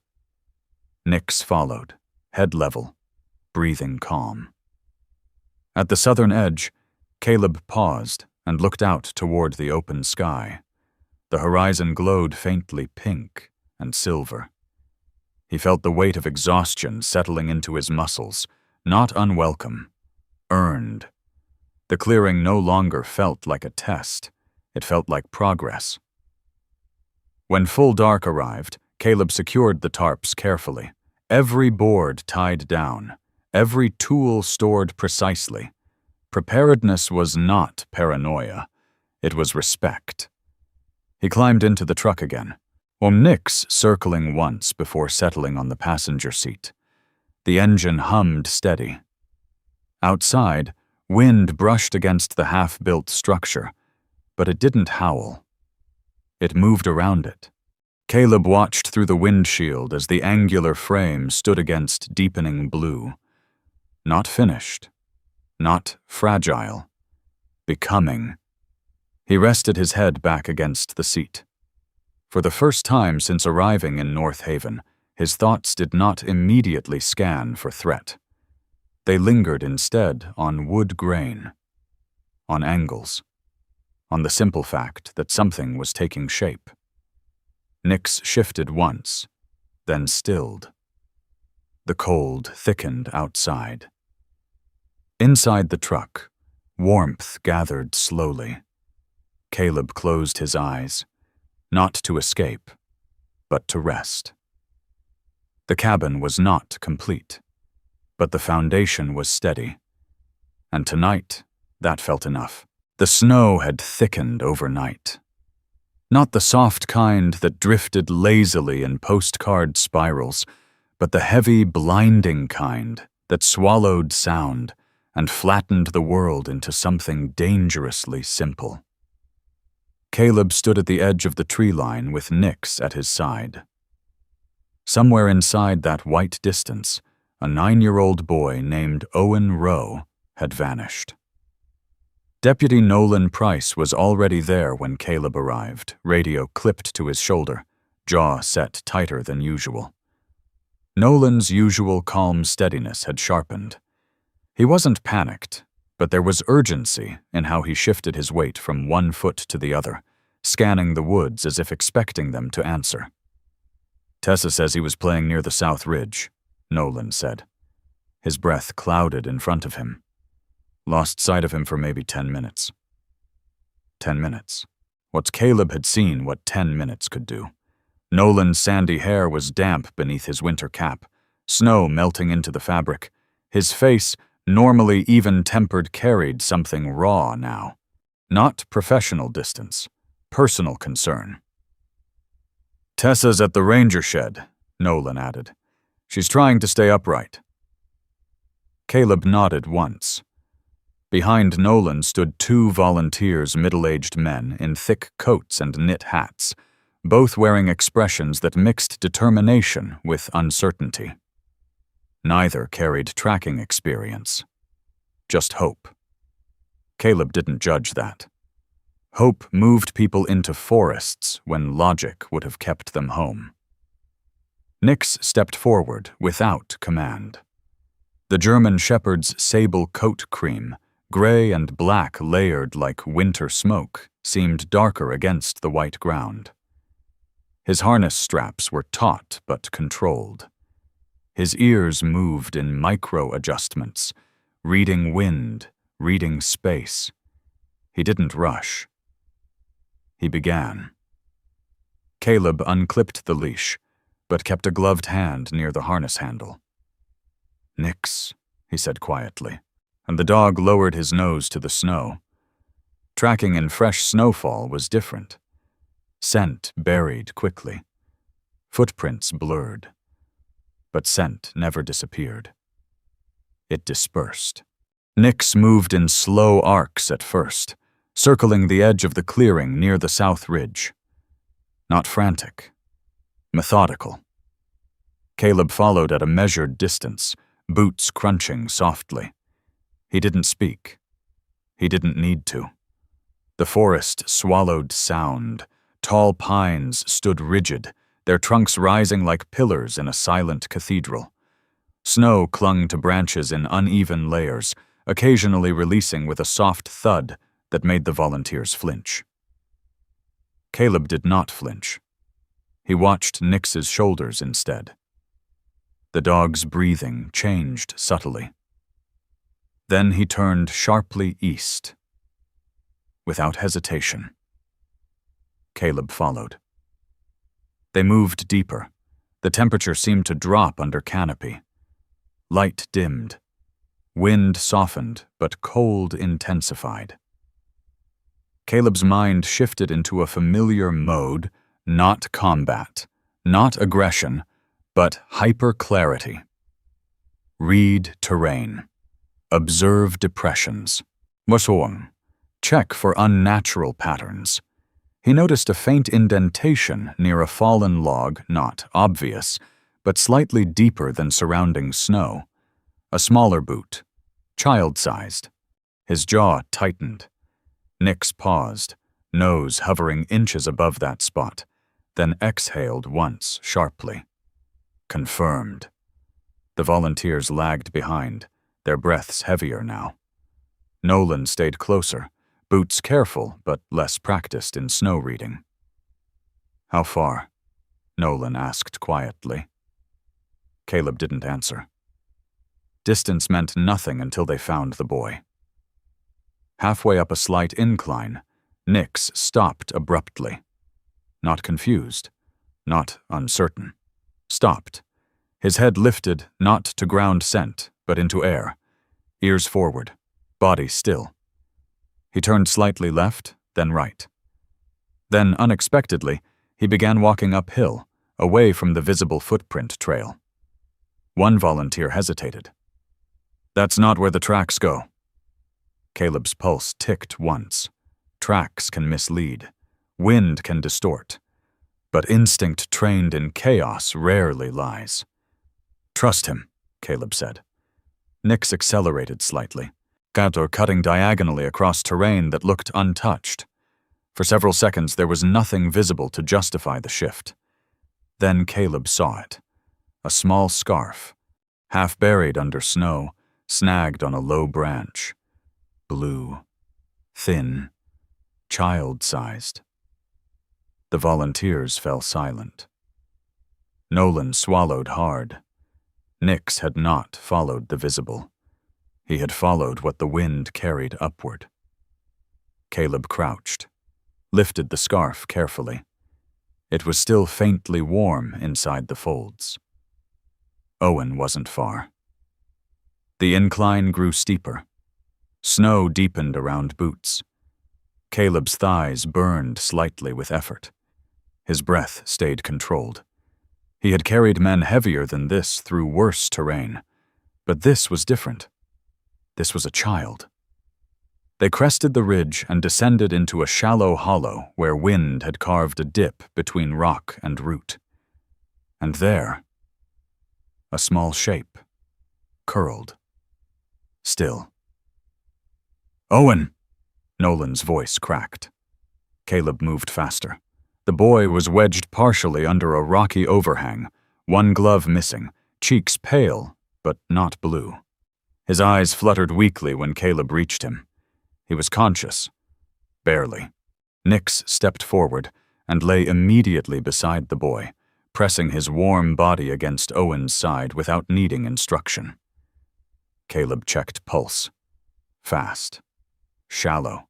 Nix followed, head level, breathing calm. At the southern edge, Caleb paused and looked out toward the open sky. The horizon glowed faintly pink and silver. He felt the weight of exhaustion settling into his muscles, not unwelcome, earned. The clearing no longer felt like a test. It felt like progress. When full dark arrived, Caleb secured the tarps carefully. Every board tied down, every tool stored precisely. Preparedness was not paranoia. It was respect. He climbed into the truck again, Nix circling once before settling on the passenger seat. The engine hummed steady. Outside, wind brushed against the half-built structure, but it didn't howl. It moved around it. Caleb watched through the windshield as the angular frame stood against deepening blue. Not finished. Not fragile. Becoming. He rested his head back against the seat. For the first time since arriving in North Haven, his thoughts did not immediately scan for threat. They lingered instead on wood grain, on angles, on the simple fact that something was taking shape. Nix shifted once, then stilled. The cold thickened outside. Inside the truck, warmth gathered slowly. Caleb closed his eyes, not to escape, but to rest. The cabin was not complete, but the foundation was steady. And tonight, that felt enough. The snow had thickened overnight. Not the soft kind that drifted lazily in postcard spirals, but the heavy, blinding kind that swallowed sound and flattened the world into something dangerously simple. Caleb stood at the edge of the tree line with Nix at his side. Somewhere inside that white distance, a 9-year-old boy named Owen Rowe had vanished. Deputy Nolan Price was already there when Caleb arrived, radio clipped to his shoulder, jaw set tighter than usual. Nolan's usual calm steadiness had sharpened. He wasn't panicked, but there was urgency in how he shifted his weight from one foot to the other, scanning the woods as if expecting them to answer. "Tessa says he was playing near the South Ridge," Nolan said. His breath clouded in front of him. Lost sight of him for maybe 10 minutes. 10 minutes. What Caleb had seen what 10 minutes could do. Nolan's sandy hair was damp beneath his winter cap, snow melting into the fabric. His face, normally even-tempered, carried something raw now. Not professional distance, personal concern. "Tessa's at the ranger shed," Nolan added. "She's trying to stay upright." Caleb nodded once. Behind Nolan stood 2 volunteers, middle-aged men in thick coats and knit hats, both wearing expressions that mixed determination with uncertainty. Neither carried tracking experience. Just hope. Caleb didn't judge that. Hope moved people into forests when logic would have kept them home. Nix stepped forward without command. The German shepherd's sable coat cream, gray and black layered like winter smoke, seemed darker against the white ground. His harness straps were taut but controlled. His ears moved in micro-adjustments, reading wind, reading space. He didn't rush. He began. Caleb unclipped the leash, but kept a gloved hand near the harness handle. "Nix," he said quietly, and the dog lowered his nose to the snow. Tracking in fresh snowfall was different. Scent buried quickly. Footprints blurred. But scent never disappeared. It dispersed. Nix moved in slow arcs at first, circling the edge of the clearing near the South Ridge. Not frantic. Methodical. Caleb followed at a measured distance, boots crunching softly. He didn't speak. He didn't need to. The forest swallowed sound. Tall pines stood rigid, their trunks rising like pillars in a silent cathedral. Snow clung to branches in uneven layers, occasionally releasing with a soft thud that made the volunteers flinch. Caleb did not flinch. He watched Nix's shoulders instead. The dog's breathing changed subtly. Then he turned sharply east. Without hesitation. Caleb followed. They moved deeper. The temperature seemed to drop under canopy. Light dimmed. Wind softened, but cold intensified. Caleb's mind shifted into a familiar mode, not combat, not aggression, but hyper-clarity. Read terrain. Observe depressions. Wasong. Check for unnatural patterns. He noticed a faint indentation near a fallen log, not obvious, but slightly deeper than surrounding snow. A smaller boot, child-sized. His jaw tightened. Nix paused, nose hovering inches above that spot, then exhaled once sharply. Confirmed. The volunteers lagged behind, their breaths heavier now. Nolan stayed closer, boots careful but less practiced in snow reading. "How far?" Nolan asked quietly. Caleb didn't answer. Distance meant nothing until they found the boy. Halfway up a slight incline, Nix stopped abruptly. Not confused, not uncertain. Stopped. His head lifted, not to ground scent, but into air. Ears forward. body still. He turned slightly left, then right. Then, unexpectedly, he began walking uphill, away from the visible footprint trail. One volunteer hesitated. "That's not where the tracks go." Caleb's pulse ticked once. Tracks can mislead. Wind can distort. But instinct trained in chaos rarely lies. "Trust him," Caleb said. Nix accelerated slightly, cutting diagonally across terrain that looked untouched. For several seconds there was nothing visible to justify the shift. Then Caleb saw it. A small scarf, half buried under snow, snagged on a low branch. Blue, thin, child-sized. The volunteers fell silent. Nolan swallowed hard. Nix had not followed the visible. He had followed what the wind carried upward. Caleb crouched, lifted the scarf carefully. It was still faintly warm inside the folds. Owen wasn't far. The incline grew steeper. Snow deepened around boots. Caleb's thighs burned slightly with effort. His breath stayed controlled. He had carried men heavier than this through worse terrain, but this was different. This was a child. They crested the ridge and descended into a shallow hollow where wind had carved a dip between rock and root. And there, a small shape, curled, still. "Owen!" Nolan's voice cracked. Caleb moved faster. The boy was wedged partially under a rocky overhang, one glove missing, cheeks pale, but not blue. His eyes fluttered weakly when Caleb reached him. He was conscious. Barely. Nix stepped forward and lay immediately beside the boy, pressing his warm body against Owen's side without needing instruction. Caleb checked pulse. Fast. Shallow.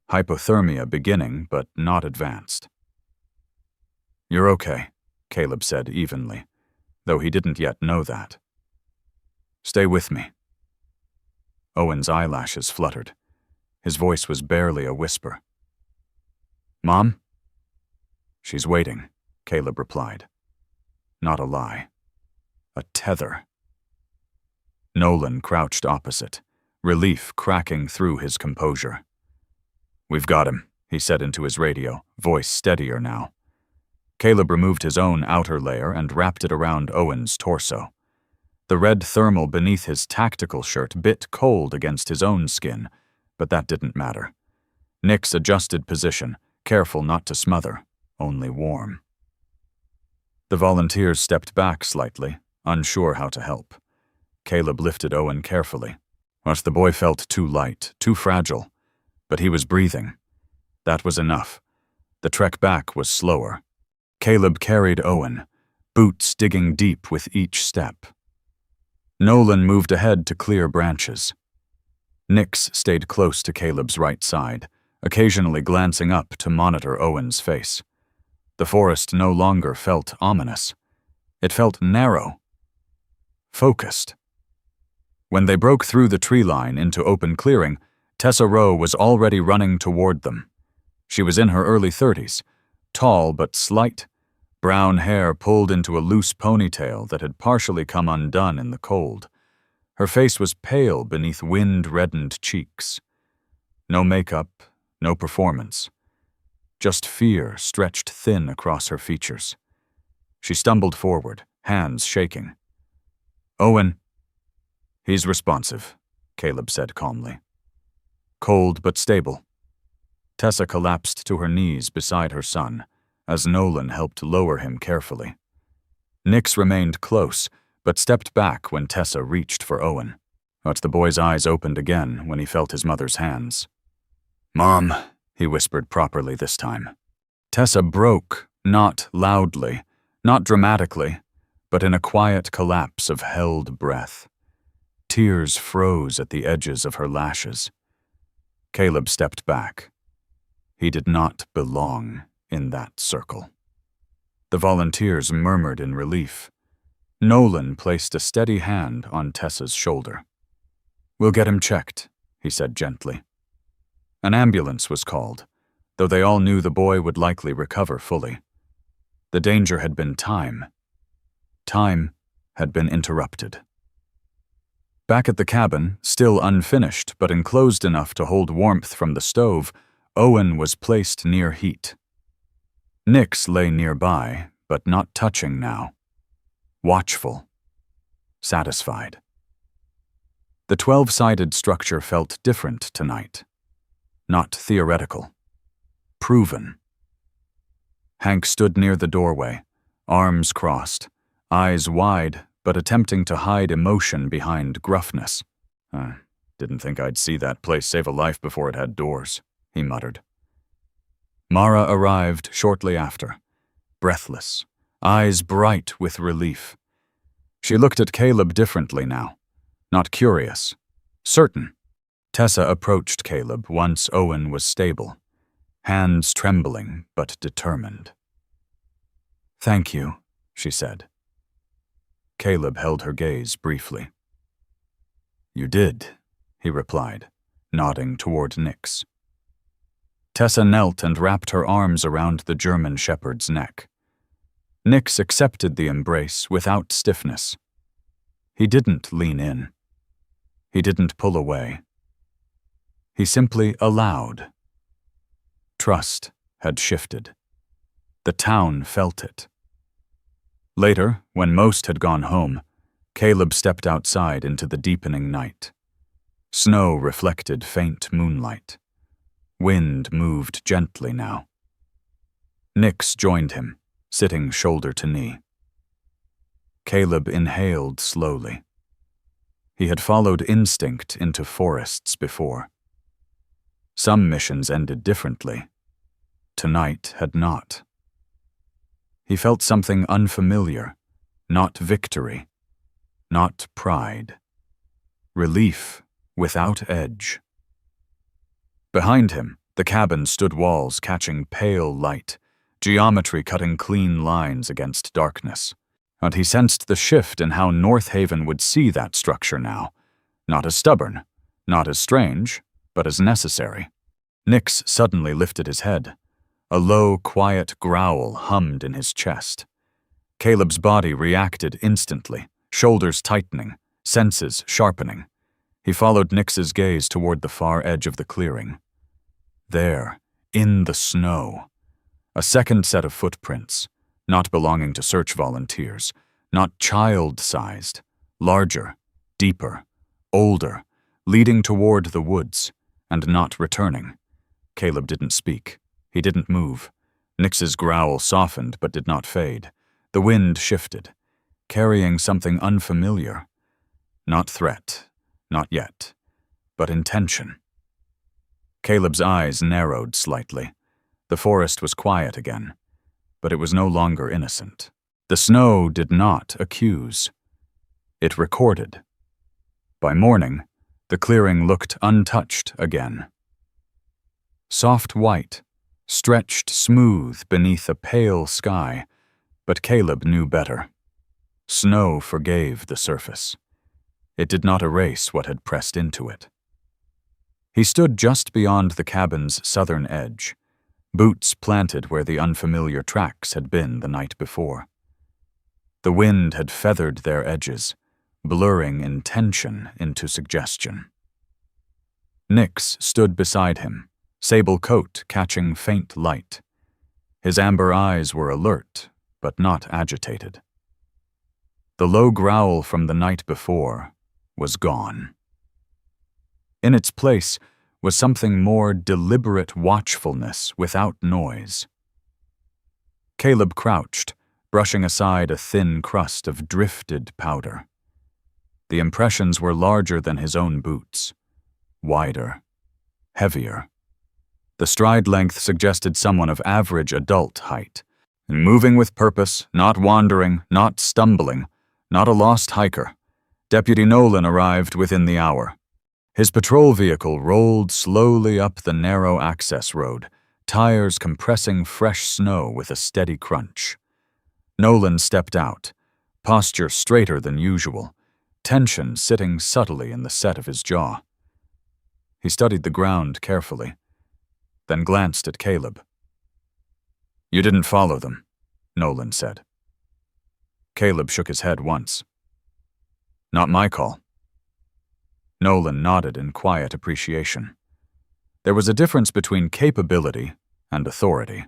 Hypothermia beginning, but not advanced. "You're okay," Caleb said evenly, though he didn't yet know that. "Stay with me." Owen's eyelashes fluttered. His voice was barely a whisper. "Mom?" "She's waiting," Caleb replied. Not a lie. A tether. Nolan crouched opposite, relief cracking through his composure. "We've got him," he said into his radio, voice steadier now. Caleb removed his own outer layer and wrapped it around Owen's torso. The red thermal beneath his tactical shirt bit cold against his own skin, but that didn't matter. Nix adjusted position, careful not to smother, only warm. The volunteers stepped back slightly, unsure how to help. Caleb lifted Owen carefully. But the boy felt too light, too fragile. But he was breathing. That was enough. The trek back was slower. Caleb carried Owen, boots digging deep with each step. Nolan moved ahead to clear branches. Nix stayed close to Caleb's right side, occasionally glancing up to monitor Owen's face. The forest no longer felt ominous. It felt narrow. Focused. When they broke through the tree line into open clearing, Tessa Rowe was already running toward them. She was in her early 30s, tall but slight, brown hair pulled into a loose ponytail that had partially come undone in the cold. Her face was pale beneath wind-reddened cheeks. No makeup, no performance. Just fear stretched thin across her features. She stumbled forward, hands shaking. "Owen." "He's responsive," Caleb said calmly. Cold but stable. Tessa collapsed to her knees beside her son, as Nolan helped lower him carefully. Nix remained close, but stepped back when Tessa reached for Owen. But the boy's eyes opened again when he felt his mother's hands. "Mom," he whispered properly this time. Tessa broke, not loudly, not dramatically, but in a quiet collapse of held breath. Tears froze at the edges of her lashes. Caleb stepped back. He did not belong in that circle. The volunteers murmured in relief. Nolan placed a steady hand on Tessa's shoulder. "We'll get him checked," he said gently. An ambulance was called, though they all knew the boy would likely recover fully. The danger had been time. Time had been interrupted. Back at the cabin, still unfinished but enclosed enough to hold warmth from the stove, Owen was placed near heat. Nix lay nearby, but not touching now. Watchful. Satisfied. The 12-sided structure felt different tonight. Not theoretical. Proven. Hank stood near the doorway, arms crossed, eyes wide, but attempting to hide emotion behind gruffness. Didn't think I'd see that place save a life before it had doors, he muttered. Mara arrived shortly after, breathless, eyes bright with relief. She looked at Caleb differently now, not curious, certain. Tessa approached Caleb once Owen was stable, hands trembling but determined. "Thank you," she said. Caleb held her gaze briefly. "You did," he replied, nodding toward Nix. Tessa knelt and wrapped her arms around the German shepherd's neck. Nix accepted the embrace without stiffness. He didn't lean in. He didn't pull away. He simply allowed. Trust had shifted. The town felt it. Later, when most had gone home, Caleb stepped outside into the deepening night. Snow reflected faint moonlight. Wind moved gently now. Nix joined him, sitting shoulder to knee. Caleb inhaled slowly. He had followed instinct into forests before. Some missions ended differently. Tonight had not. He felt something unfamiliar, not victory, not pride. Relief without edge. Behind him, the cabin stood walls catching pale light, geometry cutting clean lines against darkness. And he sensed the shift in how North Haven would see that structure now. Not as stubborn, not as strange, but as necessary. Nix suddenly lifted his head. A low, quiet growl hummed in his chest. Caleb's body reacted instantly, shoulders tightening, senses sharpening. He followed Nix's gaze toward the far edge of the clearing. There, in the snow, a second set of footprints, not belonging to search volunteers, not child-sized, larger, deeper, older, leading toward the woods, and not returning. Caleb didn't speak. He didn't move. Nix's growl softened but did not fade. The wind shifted, carrying something unfamiliar. Not threat, not yet, but intention. Caleb's eyes narrowed slightly. The forest was quiet again, but it was no longer innocent. The snow did not accuse. It recorded. By morning, the clearing looked untouched again. Soft white, stretched smooth beneath a pale sky, but Caleb knew better. Snow forgave the surface. It did not erase what had pressed into it. He stood just beyond the cabin's southern edge, boots planted where the unfamiliar tracks had been the night before. The wind had feathered their edges, blurring intention into suggestion. Nix stood beside him, sable coat catching faint light. His amber eyes were alert, but not agitated. The low growl from the night before was gone. In its place was something more deliberate watchfulness without noise. Caleb crouched, brushing aside a thin crust of drifted powder. The impressions were larger than his own boots, wider, heavier. The stride length suggested someone of average adult height, and moving with purpose, not wandering, not stumbling, not a lost hiker. Deputy Nolan arrived within the hour. His patrol vehicle rolled slowly up the narrow access road, tires compressing fresh snow with a steady crunch. Nolan stepped out, posture straighter than usual, tension sitting subtly in the set of his jaw. He studied the ground carefully, then glanced at Caleb. "You didn't follow them," Nolan said. Caleb shook his head once. "Not my call." Nolan nodded in quiet appreciation. There was a difference between capability and authority.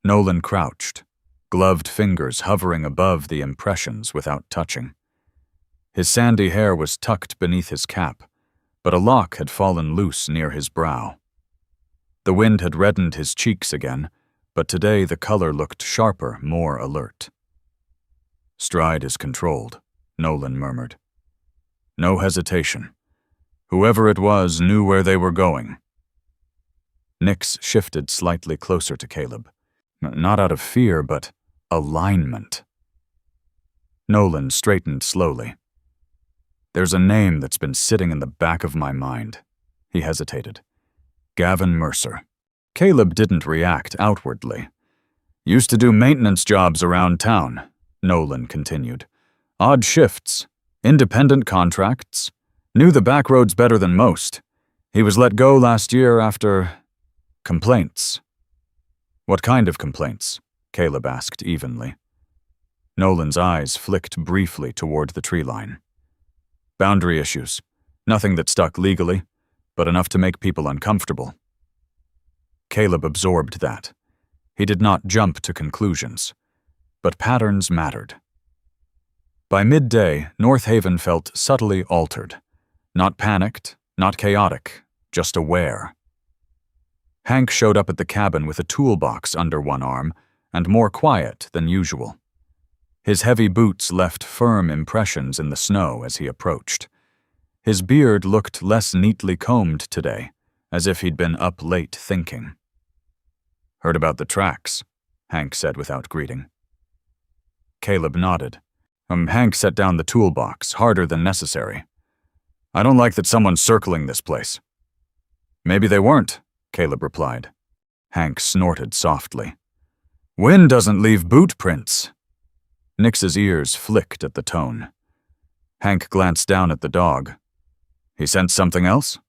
Nolan crouched, gloved fingers hovering above the impressions without touching. His sandy hair was tucked beneath his cap, but a lock had fallen loose near his brow. The wind had reddened his cheeks again, but today the color looked sharper, more alert. "Stride is controlled," Nolan murmured. "No hesitation. Whoever it was knew where they were going." Nix shifted slightly closer to Caleb, not out of fear, but alignment. Nolan straightened slowly. "There's a name that's been sitting in the back of my mind." He hesitated. "Gavin Mercer." Caleb didn't react outwardly. "Used to do maintenance jobs around town," Nolan continued. "Odd shifts, independent contracts, knew the back roads better than most. He was let go last year after complaints." "What kind of complaints?" Caleb asked evenly. Nolan's eyes flicked briefly toward the tree line. "Boundary issues. Nothing that stuck legally, but enough to make people uncomfortable." Caleb absorbed that. He did not jump to conclusions, but patterns mattered. By midday, North Haven felt subtly altered. Not panicked, not chaotic, just aware. Hank showed up at the cabin with a toolbox under one arm and more quiet than usual. His heavy boots left firm impressions in the snow as he approached. His beard looked less neatly combed today, as if he'd been up late thinking. "Heard about the tracks," Hank said without greeting. Caleb nodded. Hank set down the toolbox, harder than necessary. "I don't like that someone's circling this place." "Maybe they weren't," Caleb replied. Hank snorted softly. "Wind doesn't leave boot prints." Nix's ears flicked at the tone. Hank glanced down at the dog. "He sensed something else?"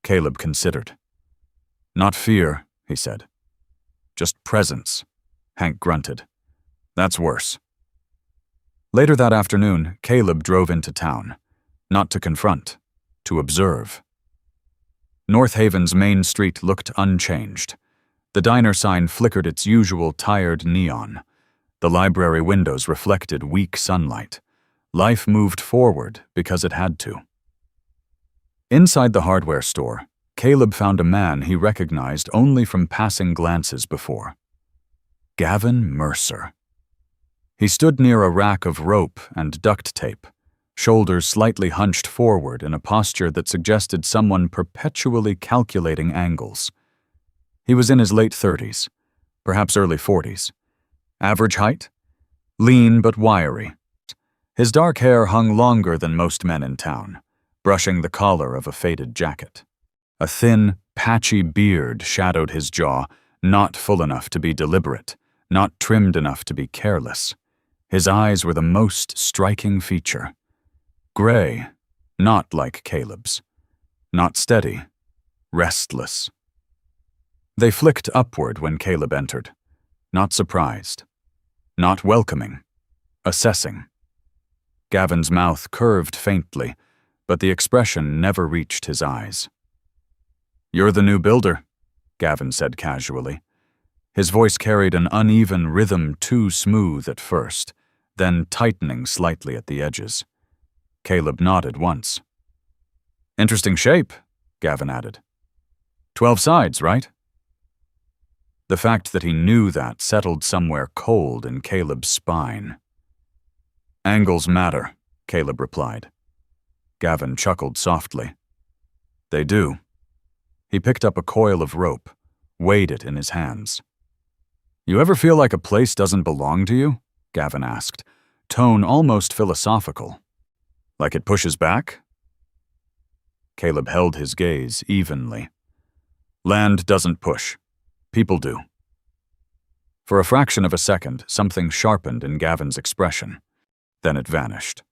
Caleb considered. "Not fear," he said. "Just presence," Hank grunted. "That's worse." Later that afternoon, Caleb drove into town. Not to confront, to observe. North Haven's main street looked unchanged. The diner sign flickered its usual tired neon. The library windows reflected weak sunlight. Life moved forward because it had to. Inside the hardware store, Caleb found a man he recognized only from passing glances before. Gavin Mercer. He stood near a rack of rope and duct tape, shoulders slightly hunched forward in a posture that suggested someone perpetually calculating angles. He was in his late 30s, perhaps early 40s. Average height? Lean but wiry. His dark hair hung longer than most men in town, brushing the collar of a faded jacket. A thin, patchy beard shadowed his jaw, not full enough to be deliberate, not trimmed enough to be careless. His eyes were the most striking feature. Gray, not like Caleb's. Not steady, restless. They flicked upward when Caleb entered. Not surprised. Not welcoming. Assessing. Gavin's mouth curved faintly, but the expression never reached his eyes. "You're the new builder," Gavin said casually. His voice carried an uneven rhythm too smooth at first, then tightening slightly at the edges. Caleb nodded once. "Interesting shape," Gavin added. 12 sides, right? The fact that he knew that settled somewhere cold in Caleb's spine. "Angles matter," Caleb replied. Gavin chuckled softly. "They do." He picked up a coil of rope, weighed it in his hands. "You ever feel like a place doesn't belong to you?" Gavin asked, tone almost philosophical. "Like it pushes back?" Caleb held his gaze evenly. "Land doesn't push. People do." For a fraction of a second, something sharpened in Gavin's expression. Then it vanished.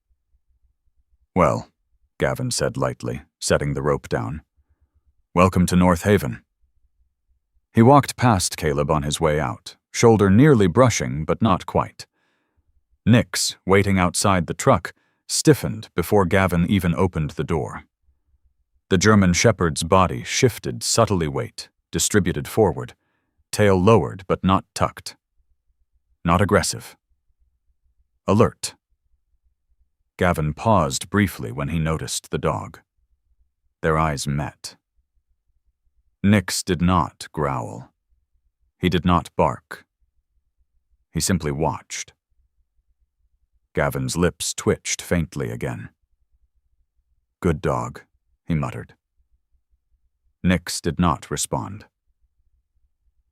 "Well, Gavin said lightly, setting the rope down. "Welcome to North Haven." He walked past Caleb on his way out, shoulder nearly brushing but not quite. Nix, waiting outside the truck, stiffened before Gavin even opened the door. The German Shepherd's body shifted subtly, weight distributed forward, tail lowered but not tucked. Not aggressive. Alert. Gavin paused briefly when he noticed the dog. Their eyes met. Nix did not growl. He did not bark. He simply watched. Gavin's lips twitched faintly again. "Good dog," he muttered. Nix did not respond.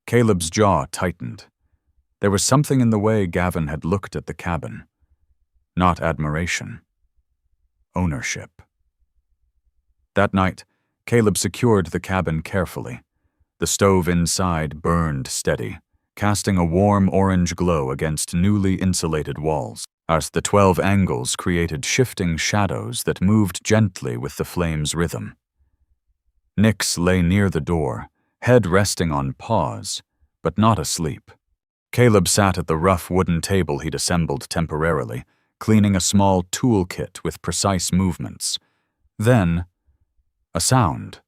Caleb's jaw tightened. There was something in the way Gavin had looked at the cabin. Not admiration. Ownership. That night, Caleb secured the cabin carefully. The stove inside burned steady, casting a warm orange glow against newly insulated walls, as the 12 angles created shifting shadows that moved gently with the flame's rhythm. Nix lay near the door, head resting on paws, but not asleep. Caleb sat at the rough wooden table he'd assembled temporarily, cleaning a small toolkit with precise movements. Then, a sound.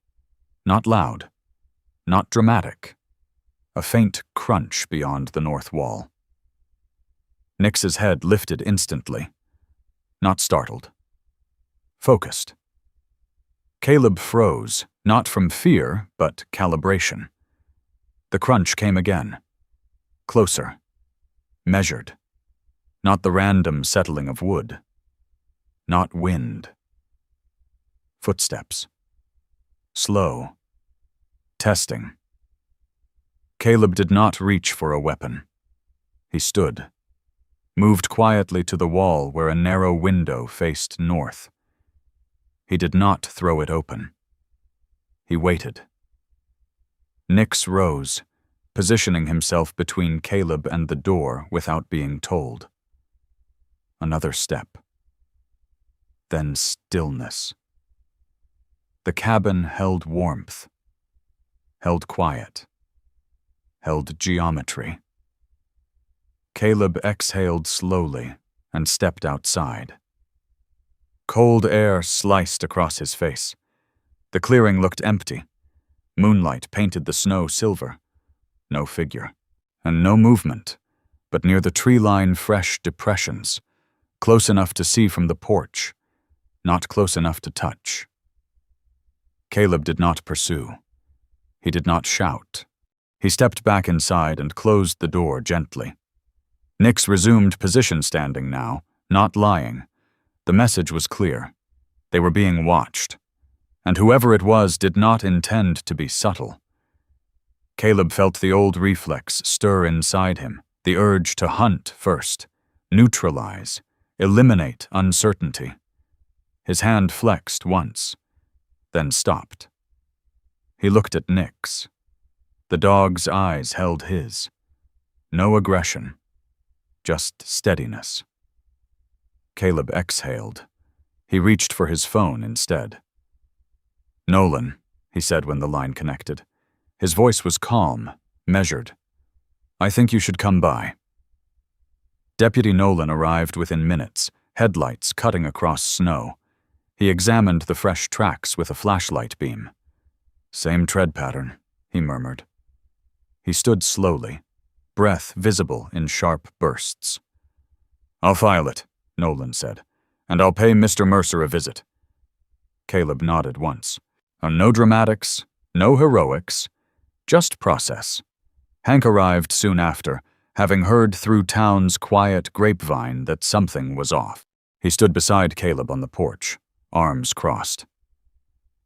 Not loud. Not dramatic. A faint crunch beyond the north wall. Nix's head lifted instantly. Not startled. Focused. Caleb froze, not from fear, but calibration. The crunch came again. Closer. Measured. Not the random settling of wood. Not wind. Footsteps. Slow. Testing. Caleb did not reach for a weapon. He stood. Moved quietly to the wall where a narrow window faced north. He did not throw it open. He waited. Nix rose, positioning himself between Caleb and the door without being told. Another step. Then stillness. The cabin held warmth, held quiet, held geometry. Caleb exhaled slowly and stepped outside. Cold air sliced across his face. The clearing looked empty. Moonlight painted the snow silver. No figure, and no movement, but near the tree line fresh depressions, close enough to see from the porch, not close enough to touch. Caleb did not pursue. He did not shout. He stepped back inside and closed the door gently. Nix resumed position standing now, not lying. The message was clear. They were being watched, and whoever it was did not intend to be subtle. Caleb felt the old reflex stir inside him, the urge to hunt first, neutralize, eliminate uncertainty. His hand flexed once, then stopped. He looked at Nix. The dog's eyes held his. No aggression, just steadiness. Caleb exhaled. He reached for his phone instead. "Nolan," he said when the line connected. His voice was calm, measured. "I think you should come by." Deputy Nolan arrived within minutes, headlights cutting across snow. He examined the fresh tracks with a flashlight beam. "Same tread pattern," he murmured. He stood slowly, breath visible in sharp bursts. "I'll file it," Nolan said, "and I'll pay Mr. Mercer a visit." Caleb nodded once. No dramatics, no heroics, just process. Hank arrived soon after, having heard through town's quiet grapevine that something was off. He stood beside Caleb on the porch, arms crossed.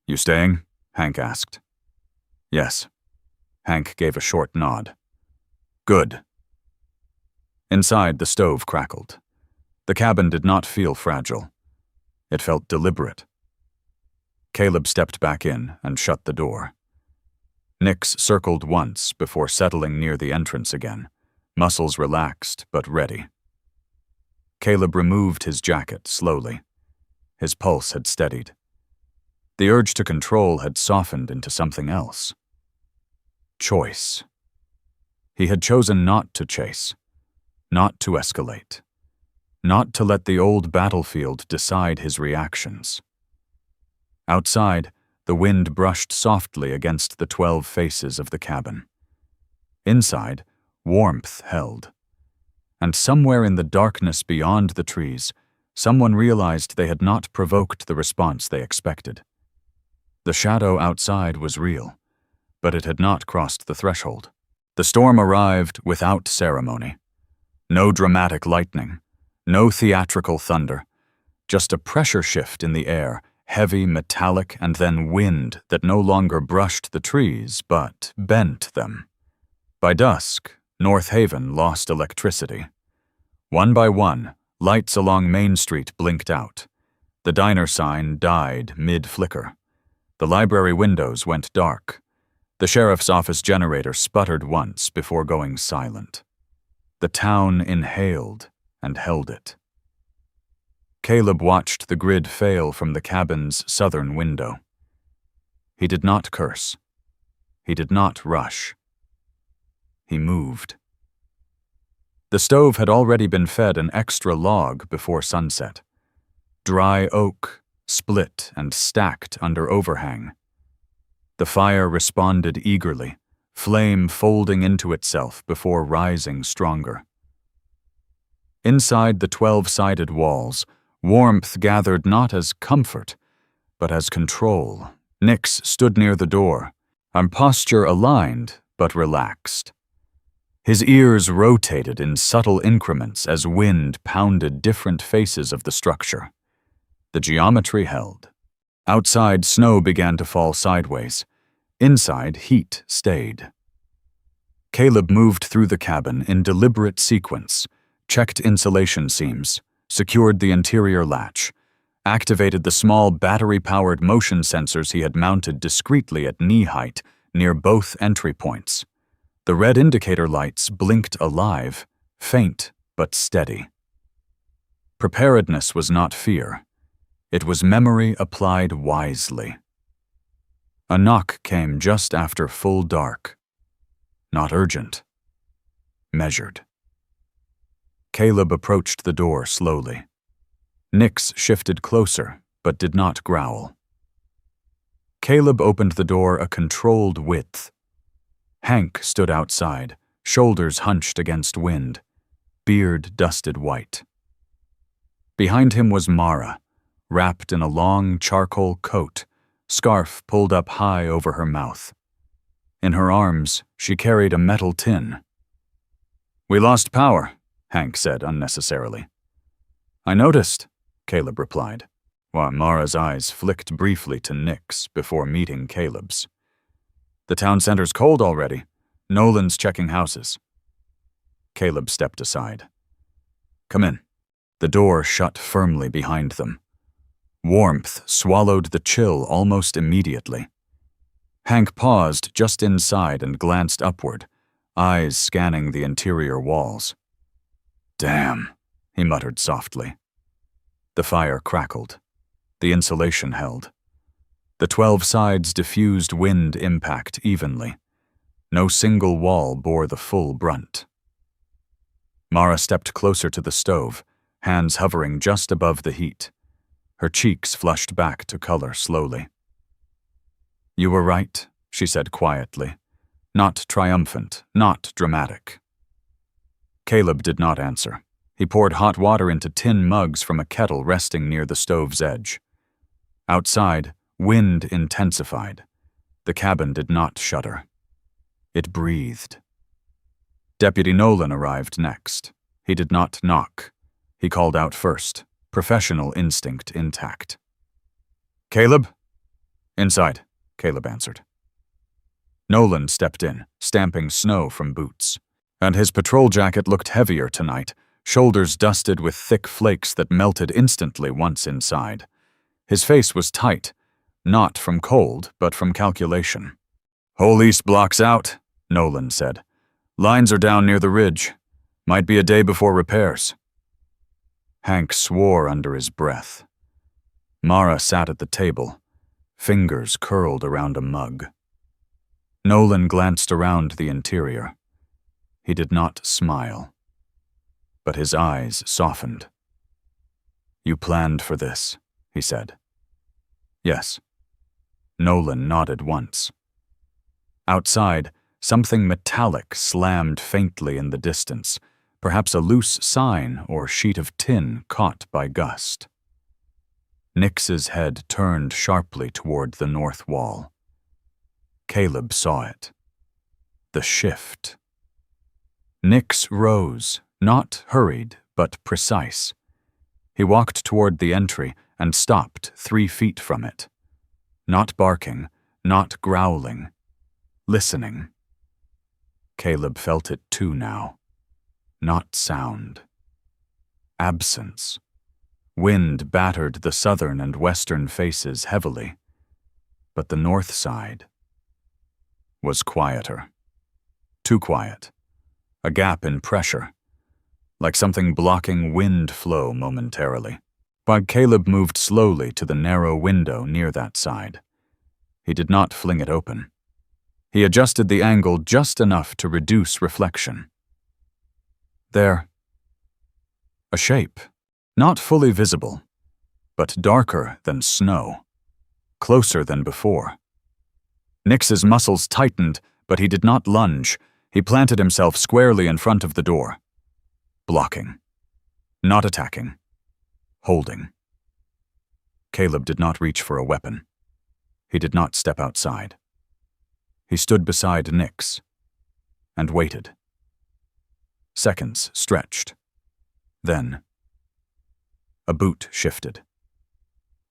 "You staying?" Hank asked. "Yes." Hank gave a short nod. "Good." Inside, the stove crackled. The cabin did not feel fragile. It felt deliberate. Caleb stepped back in and shut the door. Nix circled once before settling near the entrance again, muscles relaxed but ready. Caleb removed his jacket slowly. His pulse had steadied. The urge to control had softened into something else. Choice. He had chosen not to chase, not to escalate, not to let the old battlefield decide his reactions. Outside, the wind brushed softly against the 12 faces of the cabin. Inside, warmth held. And somewhere in the darkness beyond the trees, someone realized they had not provoked the response they expected. The shadow outside was real, but it had not crossed the threshold. The storm arrived without ceremony. No dramatic lightning, no theatrical thunder, just a pressure shift in the air, heavy, metallic, and then wind that no longer brushed the trees, but bent them. By dusk, North Haven lost electricity. One by one, lights along Main Street blinked out. The diner sign died mid-flicker. The library windows went dark. The sheriff's office generator sputtered once before going silent. The town inhaled and held it. Caleb watched the grid fail from the cabin's southern window. He did not curse. He did not rush. He moved. The stove had already been fed an extra log before sunset. Dry oak, split and stacked under overhang. The fire responded eagerly, flame folding into itself before rising stronger. Inside the 12-sided walls, warmth gathered not as comfort, but as control. Nix stood near the door, our posture aligned but relaxed. His ears rotated in subtle increments as wind pounded different faces of the structure. The geometry held. Outside, snow began to fall sideways. Inside, heat stayed. Caleb moved through the cabin in deliberate sequence, checked insulation seams, secured the interior latch, activated the small battery-powered motion sensors he had mounted discreetly at knee height near both entry points. The red indicator lights blinked alive, faint but steady. Preparedness was not fear. It was memory applied wisely. A knock came just after full dark. Not urgent. Measured. Caleb approached the door slowly. Nix shifted closer, but did not growl. Caleb opened the door a controlled width. Hank stood outside, shoulders hunched against wind, beard dusted white. Behind him was Mara, wrapped in a long charcoal coat, scarf pulled up high over her mouth. In her arms, she carried a metal tin. "We lost power," Hank said unnecessarily. "I noticed," Caleb replied, while Mara's eyes flicked briefly to Nix before meeting Caleb's. "The town center's cold already. Nolan's checking houses." Caleb stepped aside. "Come in." The door shut firmly behind them. Warmth swallowed the chill almost immediately. Hank paused just inside and glanced upward, eyes scanning the interior walls. "Damn," he muttered softly. The fire crackled. The insulation held. The 12 sides diffused wind impact evenly. No single wall bore the full brunt. Mara stepped closer to the stove, hands hovering just above the heat. Her cheeks flushed back to color slowly. "You were right," she said quietly. Not triumphant, not dramatic. Caleb did not answer. He poured hot water into tin mugs from a kettle resting near the stove's edge. Outside, wind intensified. The cabin did not shudder. It breathed. Deputy Nolan arrived next. He did not knock. He called out first, professional instinct intact. "Caleb?" "Inside," Caleb answered. Nolan stepped in, stamping snow from boots. And his patrol jacket looked heavier tonight, shoulders dusted with thick flakes that melted instantly once inside. His face was tight, not from cold, but from calculation. "Whole east block's out," Nolan said. "Lines are down near the ridge. Might be a day before repairs." Hank swore under his breath. Mara sat at the table, fingers curled around a mug. Nolan glanced around the interior. He did not smile, but his eyes softened. "You planned for this," he said. "Yes." Nolan nodded once. Outside, something metallic slammed faintly in the distance, perhaps a loose sign or sheet of tin caught by gust. Nix's head turned sharply toward the north wall. Caleb saw it. The shift. Nix rose, not hurried, but precise. He walked toward the entry and stopped 3 feet from it. Not barking, not growling. Listening. Caleb felt it too now. Not sound. Absence. Wind battered the southern and western faces heavily, but the north side was quieter. Too quiet. A gap in pressure, like something blocking wind flow momentarily. While Caleb moved slowly to the narrow window near that side, he did not fling it open. He adjusted the angle just enough to reduce reflection. There. A shape, not fully visible, but darker than snow, closer than before. Nix's muscles tightened, but he did not lunge. He planted himself squarely in front of the door. Blocking. Not attacking. Holding. Caleb did not reach for a weapon. He did not step outside. He stood beside Nix and waited. Seconds stretched. Then, a boot shifted.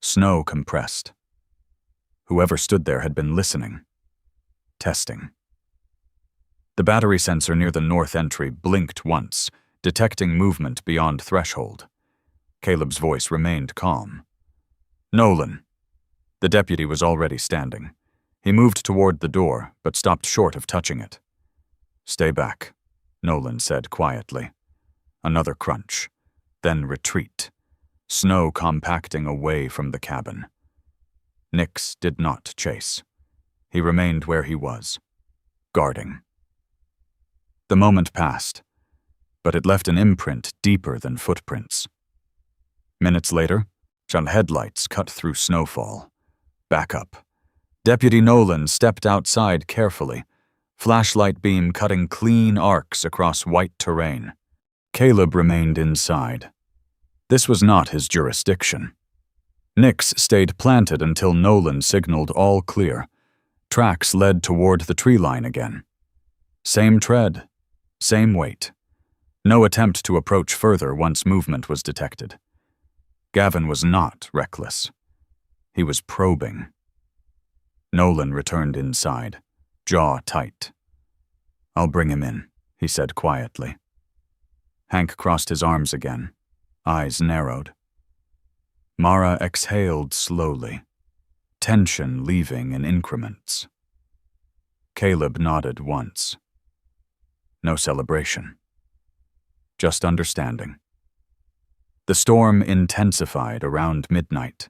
Snow compressed. Whoever stood there had been listening. Testing. The battery sensor near the north entry blinked once, detecting movement beyond threshold. Caleb's voice remained calm. "Nolan." The deputy was already standing. He moved toward the door, but stopped short of touching it. "Stay back," Nolan said quietly. Another crunch, then retreat, snow compacting away from the cabin. Nix did not chase. He remained where he was, guarding. The moment passed, but it left an imprint deeper than footprints. Minutes later, shone headlights cut through snowfall. Back up. Deputy Nolan stepped outside carefully, flashlight beam cutting clean arcs across white terrain. Caleb remained inside. This was not his jurisdiction. Nix stayed planted until Nolan signaled all clear. Tracks led toward the tree line again. Same tread, same weight. No attempt to approach further once movement was detected. Gavin was not reckless. He was probing. Nolan returned inside, jaw tight. "I'll bring him in," he said quietly. Hank crossed his arms again, eyes narrowed. Mara exhaled slowly, tension leaving in increments. Caleb nodded once. No celebration. Just understanding. The storm intensified around midnight.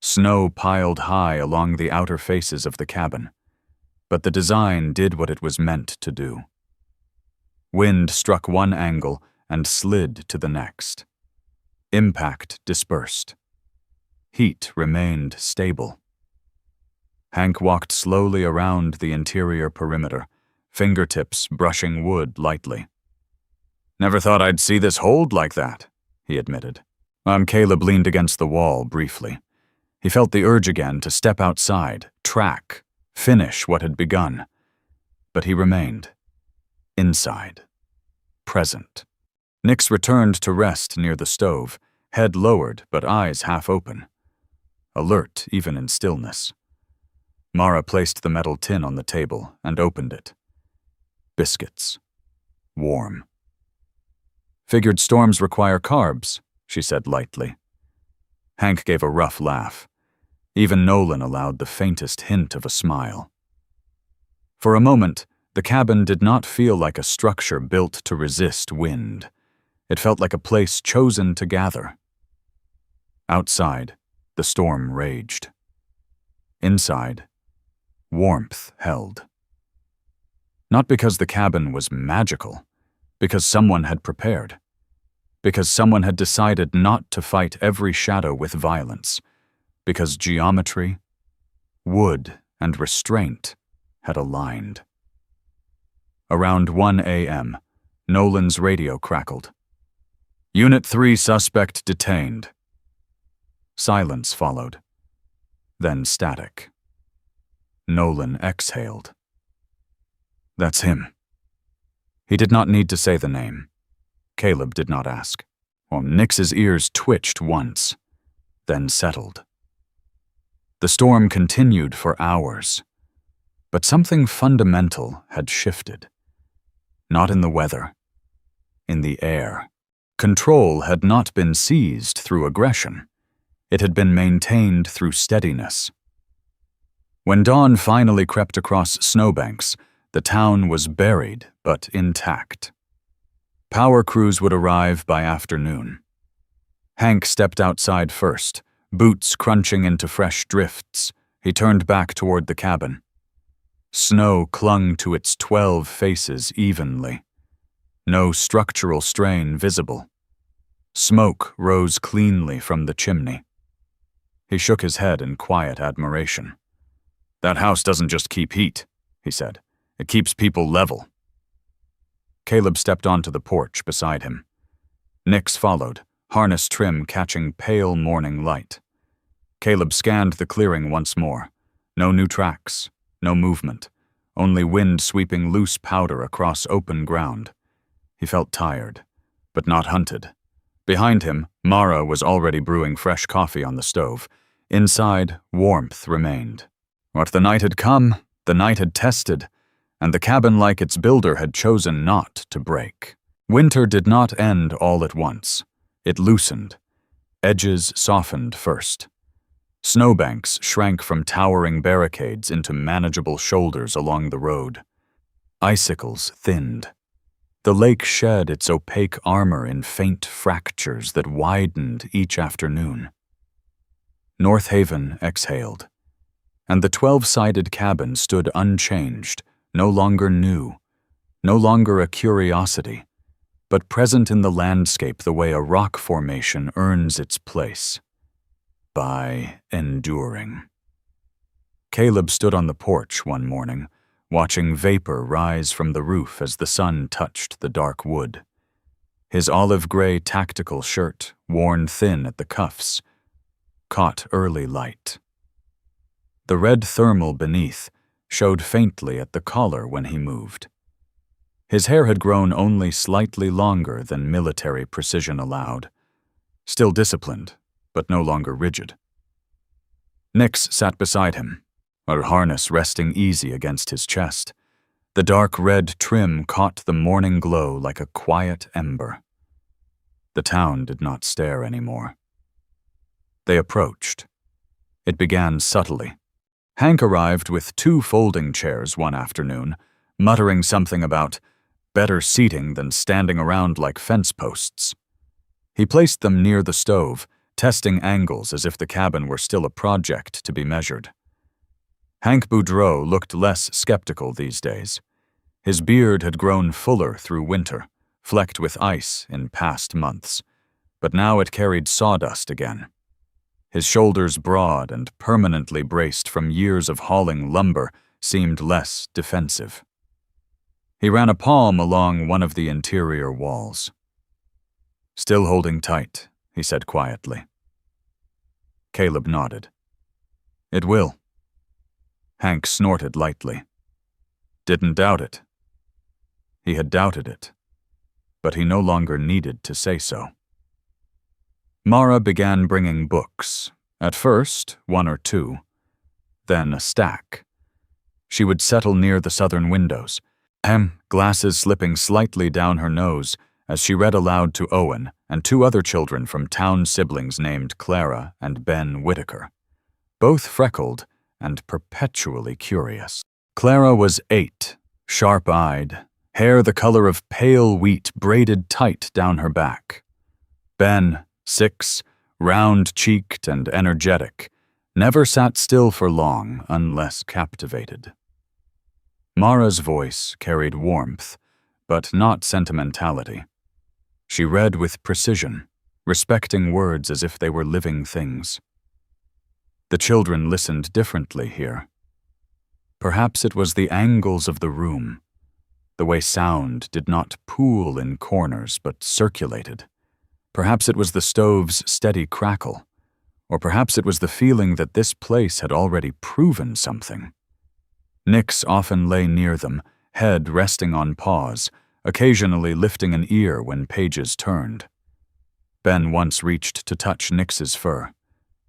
Snow piled high along the outer faces of the cabin, but the design did what it was meant to do. Wind struck one angle and slid to the next. Impact dispersed. Heat remained stable. Hank walked slowly around the interior perimeter, fingertips brushing wood lightly. "Never thought I'd see this hold like that," he admitted. Caleb leaned against the wall briefly. He felt the urge again to step outside, track, finish what had begun. But he remained. Inside. Present. Nix returned to rest near the stove, head lowered but eyes half open. Alert even in stillness. Mara placed the metal tin on the table and opened it. Biscuits. Warm. "Figured storms require carbs," she said lightly. Hank gave a rough laugh. Even Nolan allowed the faintest hint of a smile. For a moment, the cabin did not feel like a structure built to resist wind. It felt like a place chosen to gather. Outside, the storm raged. Inside, warmth held. Not because the cabin was magical, because someone had prepared. Because someone had decided not to fight every shadow with violence. Because geometry, wood, and restraint had aligned. Around 1 a.m., Nolan's radio crackled. "Unit 3 suspect detained." Silence followed. Then static. Nolan exhaled. That's him. He did not need to say the name. Caleb did not ask. Well, Nix's ears twitched once, then settled. The storm continued for hours, but something fundamental had shifted. Not in the weather, in the air. Control had not been seized through aggression. It had been maintained through steadiness. When dawn finally crept across snowbanks, the town was buried but intact. Power crews would arrive by afternoon. Hank stepped outside first, boots crunching into fresh drifts. He turned back toward the cabin. Snow clung to its 12 faces evenly. No structural strain visible. Smoke rose cleanly from the chimney. He shook his head in quiet admiration. "That house doesn't just keep heat," he said. "It keeps people level." Caleb stepped onto the porch beside him. Nix followed, harness trim catching pale morning light. Caleb scanned the clearing once more. No new tracks, no movement, only wind sweeping loose powder across open ground. He felt tired, but not hunted. Behind him, Mara was already brewing fresh coffee on the stove. Inside, warmth remained. What the night had come, the night had tested, and the cabin, like its builder, had chosen not to break. Winter did not end all at once. It loosened. Edges softened first. Snowbanks shrank from towering barricades into manageable shoulders along the road. Icicles thinned. The lake shed its opaque armor in faint fractures that widened each afternoon. North Haven exhaled, and the 12-sided cabin stood unchanged, no longer new, no longer a curiosity, but present in the landscape the way a rock formation earns its place. By enduring. Caleb stood on the porch one morning, watching vapor rise from the roof as the sun touched the dark wood. His olive-gray tactical shirt, worn thin at the cuffs, caught early light. The red thermal beneath showed faintly at the collar when he moved. His hair had grown only slightly longer than military precision allowed, still disciplined, but no longer rigid. Nix sat beside him, her harness resting easy against his chest. The dark red trim caught the morning glow like a quiet ember. The town did not stare anymore. They approached. It began subtly. Hank arrived with 2 folding chairs one afternoon, muttering something about better seating than standing around like fence posts. He placed them near the stove, testing angles as if the cabin were still a project to be measured. Hank Boudreau looked less skeptical these days. His beard had grown fuller through winter, flecked with ice in past months, but now it carried sawdust again. His shoulders, broad and permanently braced from years of hauling lumber, seemed less defensive. He ran a palm along one of the interior walls. "Still holding tight," he said quietly. Caleb nodded. "It will." Hank snorted lightly. Didn't doubt it. He had doubted it, but he no longer needed to say so. Mara began bringing books, at first 1 or 2, then a stack. She would settle near the southern windows, glasses slipping slightly down her nose as she read aloud to Owen and 2 other children from town siblings named Clara and Ben Whitaker, both freckled and perpetually curious. Clara was 8, sharp-eyed, hair the color of pale wheat braided tight down her back. Ben, 6, round-cheeked and energetic, never sat still for long unless captivated. Mara's voice carried warmth, but not sentimentality. She read with precision, respecting words as if they were living things. The children listened differently here. Perhaps it was the angles of the room, the way sound did not pool in corners but circulated. Perhaps it was the stove's steady crackle, or perhaps it was the feeling that this place had already proven something. Nix often lay near them, head resting on paws, occasionally lifting an ear when pages turned. Ben once reached to touch Nix's fur.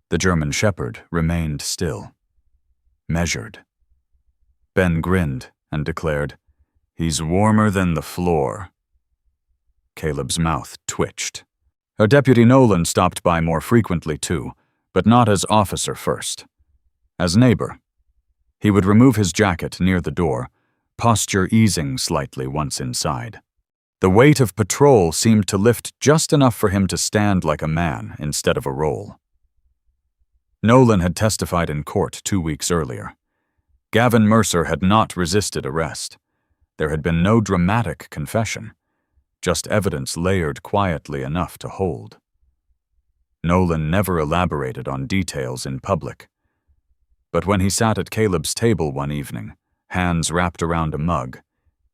The German shepherd remained still, measured. Ben grinned and declared, "He's warmer than the floor." Caleb's mouth twitched. Our Deputy Nolan stopped by more frequently too, but not as officer first. As neighbor. He would remove his jacket near the door, posture easing slightly once inside. The weight of patrol seemed to lift just enough for him to stand like a man instead of a role. Nolan had testified in court 2 weeks earlier. Gavin Mercer had not resisted arrest. There had been no dramatic confession, just evidence layered quietly enough to hold. Nolan never elaborated on details in public. But when he sat at Caleb's table one evening, hands wrapped around a mug,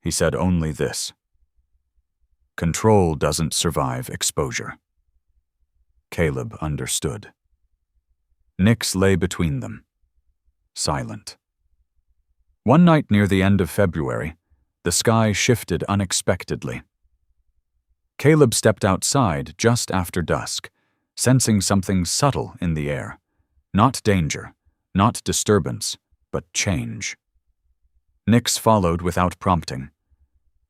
he said only this: "Control doesn't survive exposure." Caleb understood. Nix lay between them, silent. One night near the end of February, the sky shifted unexpectedly. Caleb stepped outside just after dusk, sensing something subtle in the air. Not danger, not disturbance, but change. Nix followed without prompting.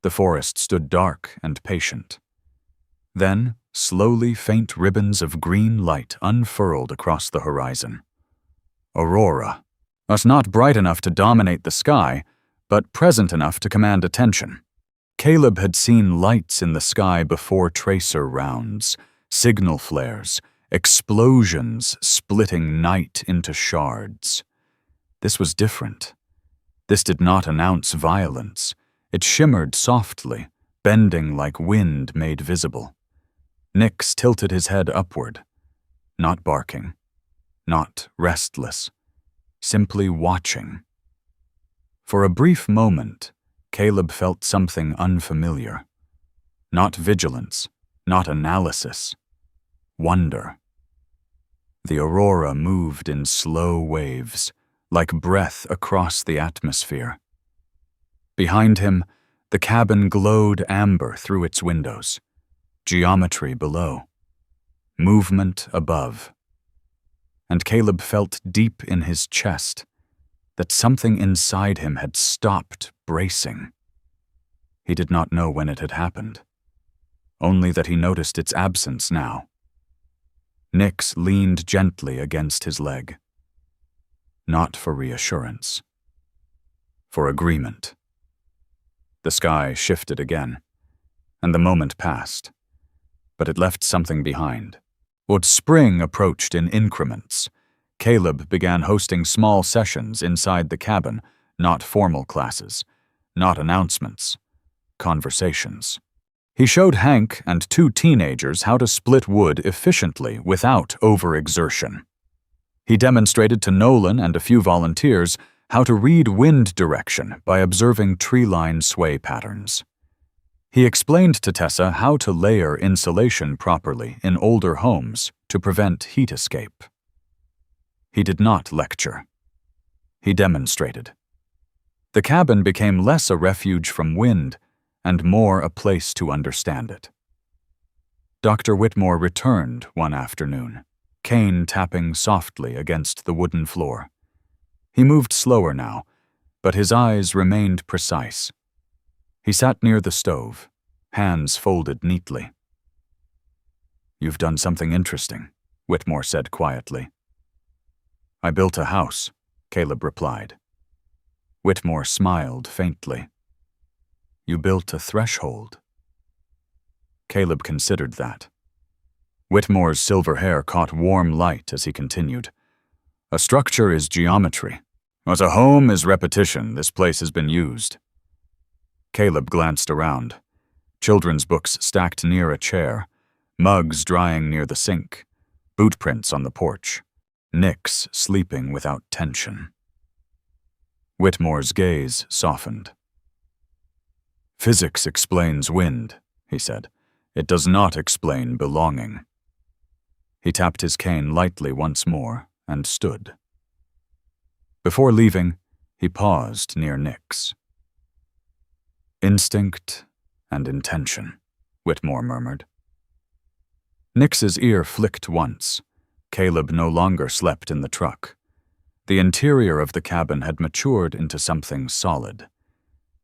The forest stood dark and patient. Then, slowly faint ribbons of green light unfurled across the horizon. Aurora. Was not bright enough to dominate the sky, but present enough to command attention. Caleb had seen lights in the sky before tracer rounds, signal flares, explosions splitting night into shards. This was different. This did not announce violence. It shimmered softly, bending like wind made visible. Nix tilted his head upward, not barking, not restless, simply watching. For a brief moment, Caleb felt something unfamiliar. Not vigilance, not analysis, wonder. The aurora moved in slow waves, like breath across the atmosphere. Behind him, the cabin glowed amber through its windows, geometry below, movement above. And Caleb felt deep in his chest that something inside him had stopped bracing. He did not know when it had happened, only that he noticed its absence now. Nix leaned gently against his leg. Not for reassurance, for agreement. The sky shifted again, and the moment passed, but it left something behind. What spring approached in increments, Caleb began hosting small sessions inside the cabin, not formal classes, not announcements, conversations. He showed Hank and 2 teenagers how to split wood efficiently without overexertion. He demonstrated to Nolan and a few volunteers how to read wind direction by observing tree-line sway patterns. He explained to Tessa how to layer insulation properly in older homes to prevent heat escape. He did not lecture. He demonstrated. The cabin became less a refuge from wind and more a place to understand it. Dr. Whitmore returned one afternoon, cane tapping softly against the wooden floor. He moved slower now, but his eyes remained precise. He sat near the stove, hands folded neatly. "You've done something interesting," Whitmore said quietly. "I built a house," Caleb replied. Whitmore smiled faintly. "You built a threshold." Caleb considered that. Whitmore's silver hair caught warm light as he continued. A structure is geometry. As a home is repetition, this place has been used. Caleb glanced around. Children's books stacked near a chair, mugs drying near the sink, boot prints on the porch, Nix sleeping without tension. Whitmore's gaze softened. Physics explains wind, he said. It does not explain belonging. He tapped his cane lightly once more and stood. Before leaving, he paused near Nix. Instinct and intention, Whitmore murmured. Nix's ear flicked once. Caleb no longer slept in the truck. The interior of the cabin had matured into something solid.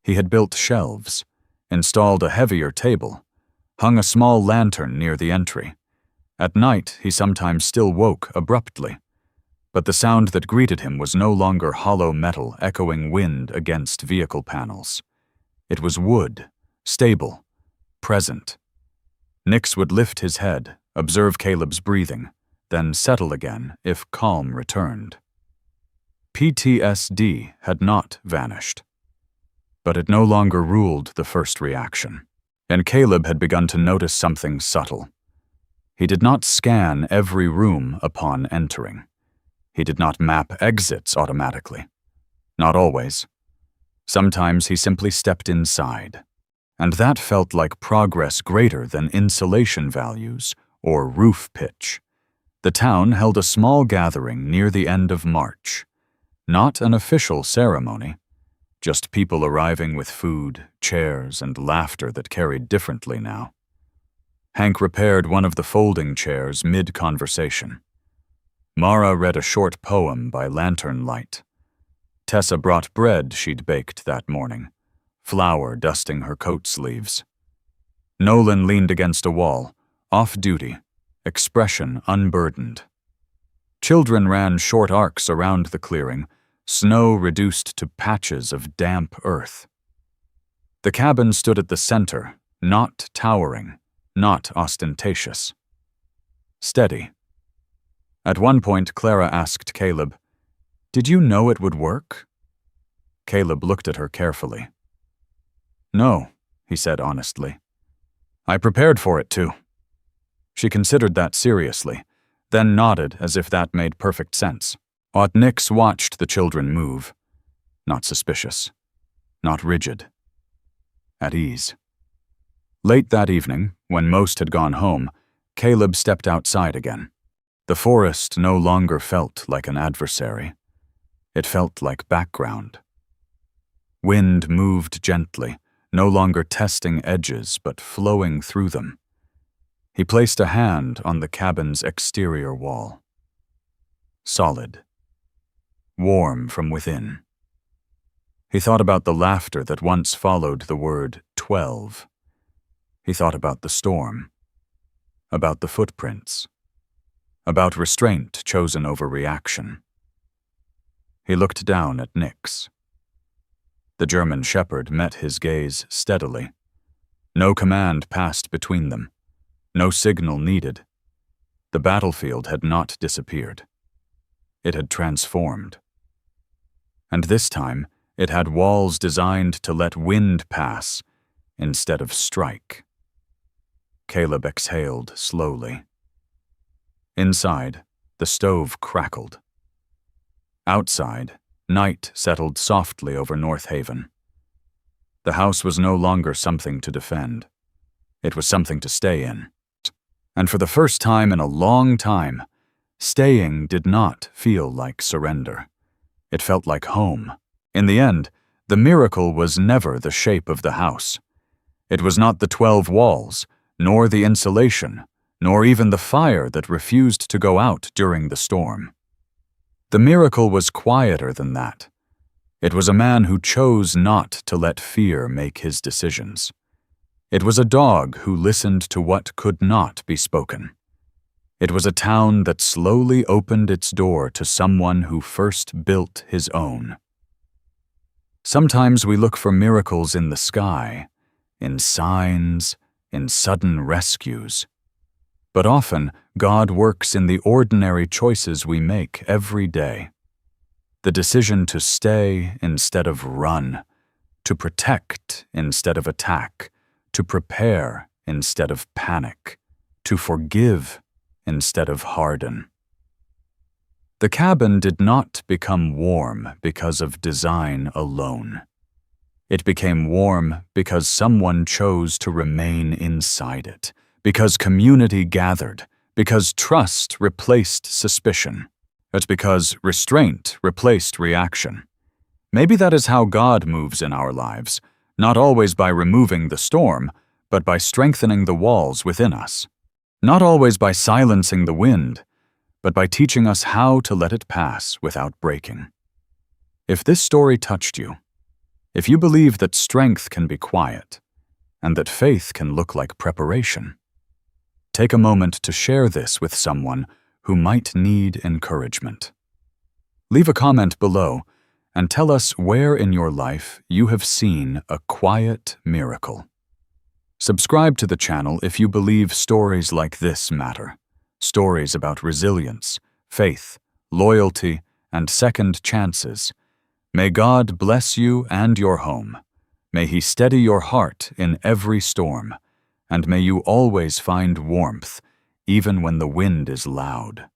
He had built shelves, installed a heavier table, hung a small lantern near the entry. At night, he sometimes still woke abruptly, but the sound that greeted him was no longer hollow metal echoing wind against vehicle panels. It was wood, stable, present. Nix would lift his head, observe Caleb's breathing, then settle again if calm returned. PTSD had not vanished, but it no longer ruled the first reaction, and Caleb had begun to notice something subtle. He did not scan every room upon entering. He did not map exits automatically. Not always. Sometimes he simply stepped inside, and that felt like progress greater than insulation values or roof pitch. The town held a small gathering near the end of March. Not an official ceremony, just people arriving with food, chairs, and laughter that carried differently now. Hank repaired one of the folding chairs mid-conversation. Mara read a short poem by lantern light. Tessa brought bread she'd baked that morning, flour dusting her coat sleeves. Nolan leaned against a wall, off-duty, expression unburdened. Children ran short arcs around the clearing, snow reduced to patches of damp earth. The cabin stood at the center, not towering, not ostentatious. Steady. At one point, Clara asked Caleb, "Did you know it would work?" Caleb looked at her carefully. "No," he said honestly. "I prepared for it too." She considered that seriously, then nodded as if that made perfect sense. Nix watched the children move. Not suspicious. Not rigid. At ease. Late that evening, when most had gone home, Caleb stepped outside again. The forest no longer felt like an adversary. It felt like background. Wind moved gently, no longer testing edges but flowing through them. He placed a hand on the cabin's exterior wall. Solid. Warm from within. He thought about the laughter that once followed the word 12. He thought about the storm. About the footprints. About restraint chosen over reaction. He looked down at Nix. The German shepherd met his gaze steadily. No command passed between them. No signal needed. The battlefield had not disappeared. It had transformed. And this time, it had walls designed to let wind pass instead of strike. Caleb exhaled slowly. Inside, the stove crackled. Outside, night settled softly over North Haven. The house was no longer something to defend. It was something to stay in. And for the first time in a long time, staying did not feel like surrender. It felt like home. In the end, the miracle was never the shape of the house. It was not the 12 walls, nor the insulation, nor even the fire that refused to go out during the storm. The miracle was quieter than that. It was a man who chose not to let fear make his decisions. It was a dog who listened to what could not be spoken. It was a town that slowly opened its door to someone who first built his own. Sometimes we look for miracles in the sky, in signs, in sudden rescues. But often, God works in the ordinary choices we make every day. The decision to stay instead of run, to protect instead of attack, to prepare instead of panic, to forgive instead of harden. The cabin did not become warm because of design alone. It became warm because someone chose to remain inside it, because community gathered, because trust replaced suspicion. It's because restraint replaced reaction. Maybe that is how God moves in our lives, not always by removing the storm, but by strengthening the walls within us. Not always by silencing the wind, but by teaching us how to let it pass without breaking. If this story touched you, if you believe that strength can be quiet, and that faith can look like preparation, take a moment to share this with someone who might need encouragement. Leave a comment below and tell us where in your life you have seen a quiet miracle. Subscribe to the channel if you believe stories like this matter. Stories about resilience, faith, loyalty, and second chances. May God bless you and your home. May He steady your heart in every storm, and may you always find warmth, even when the wind is loud.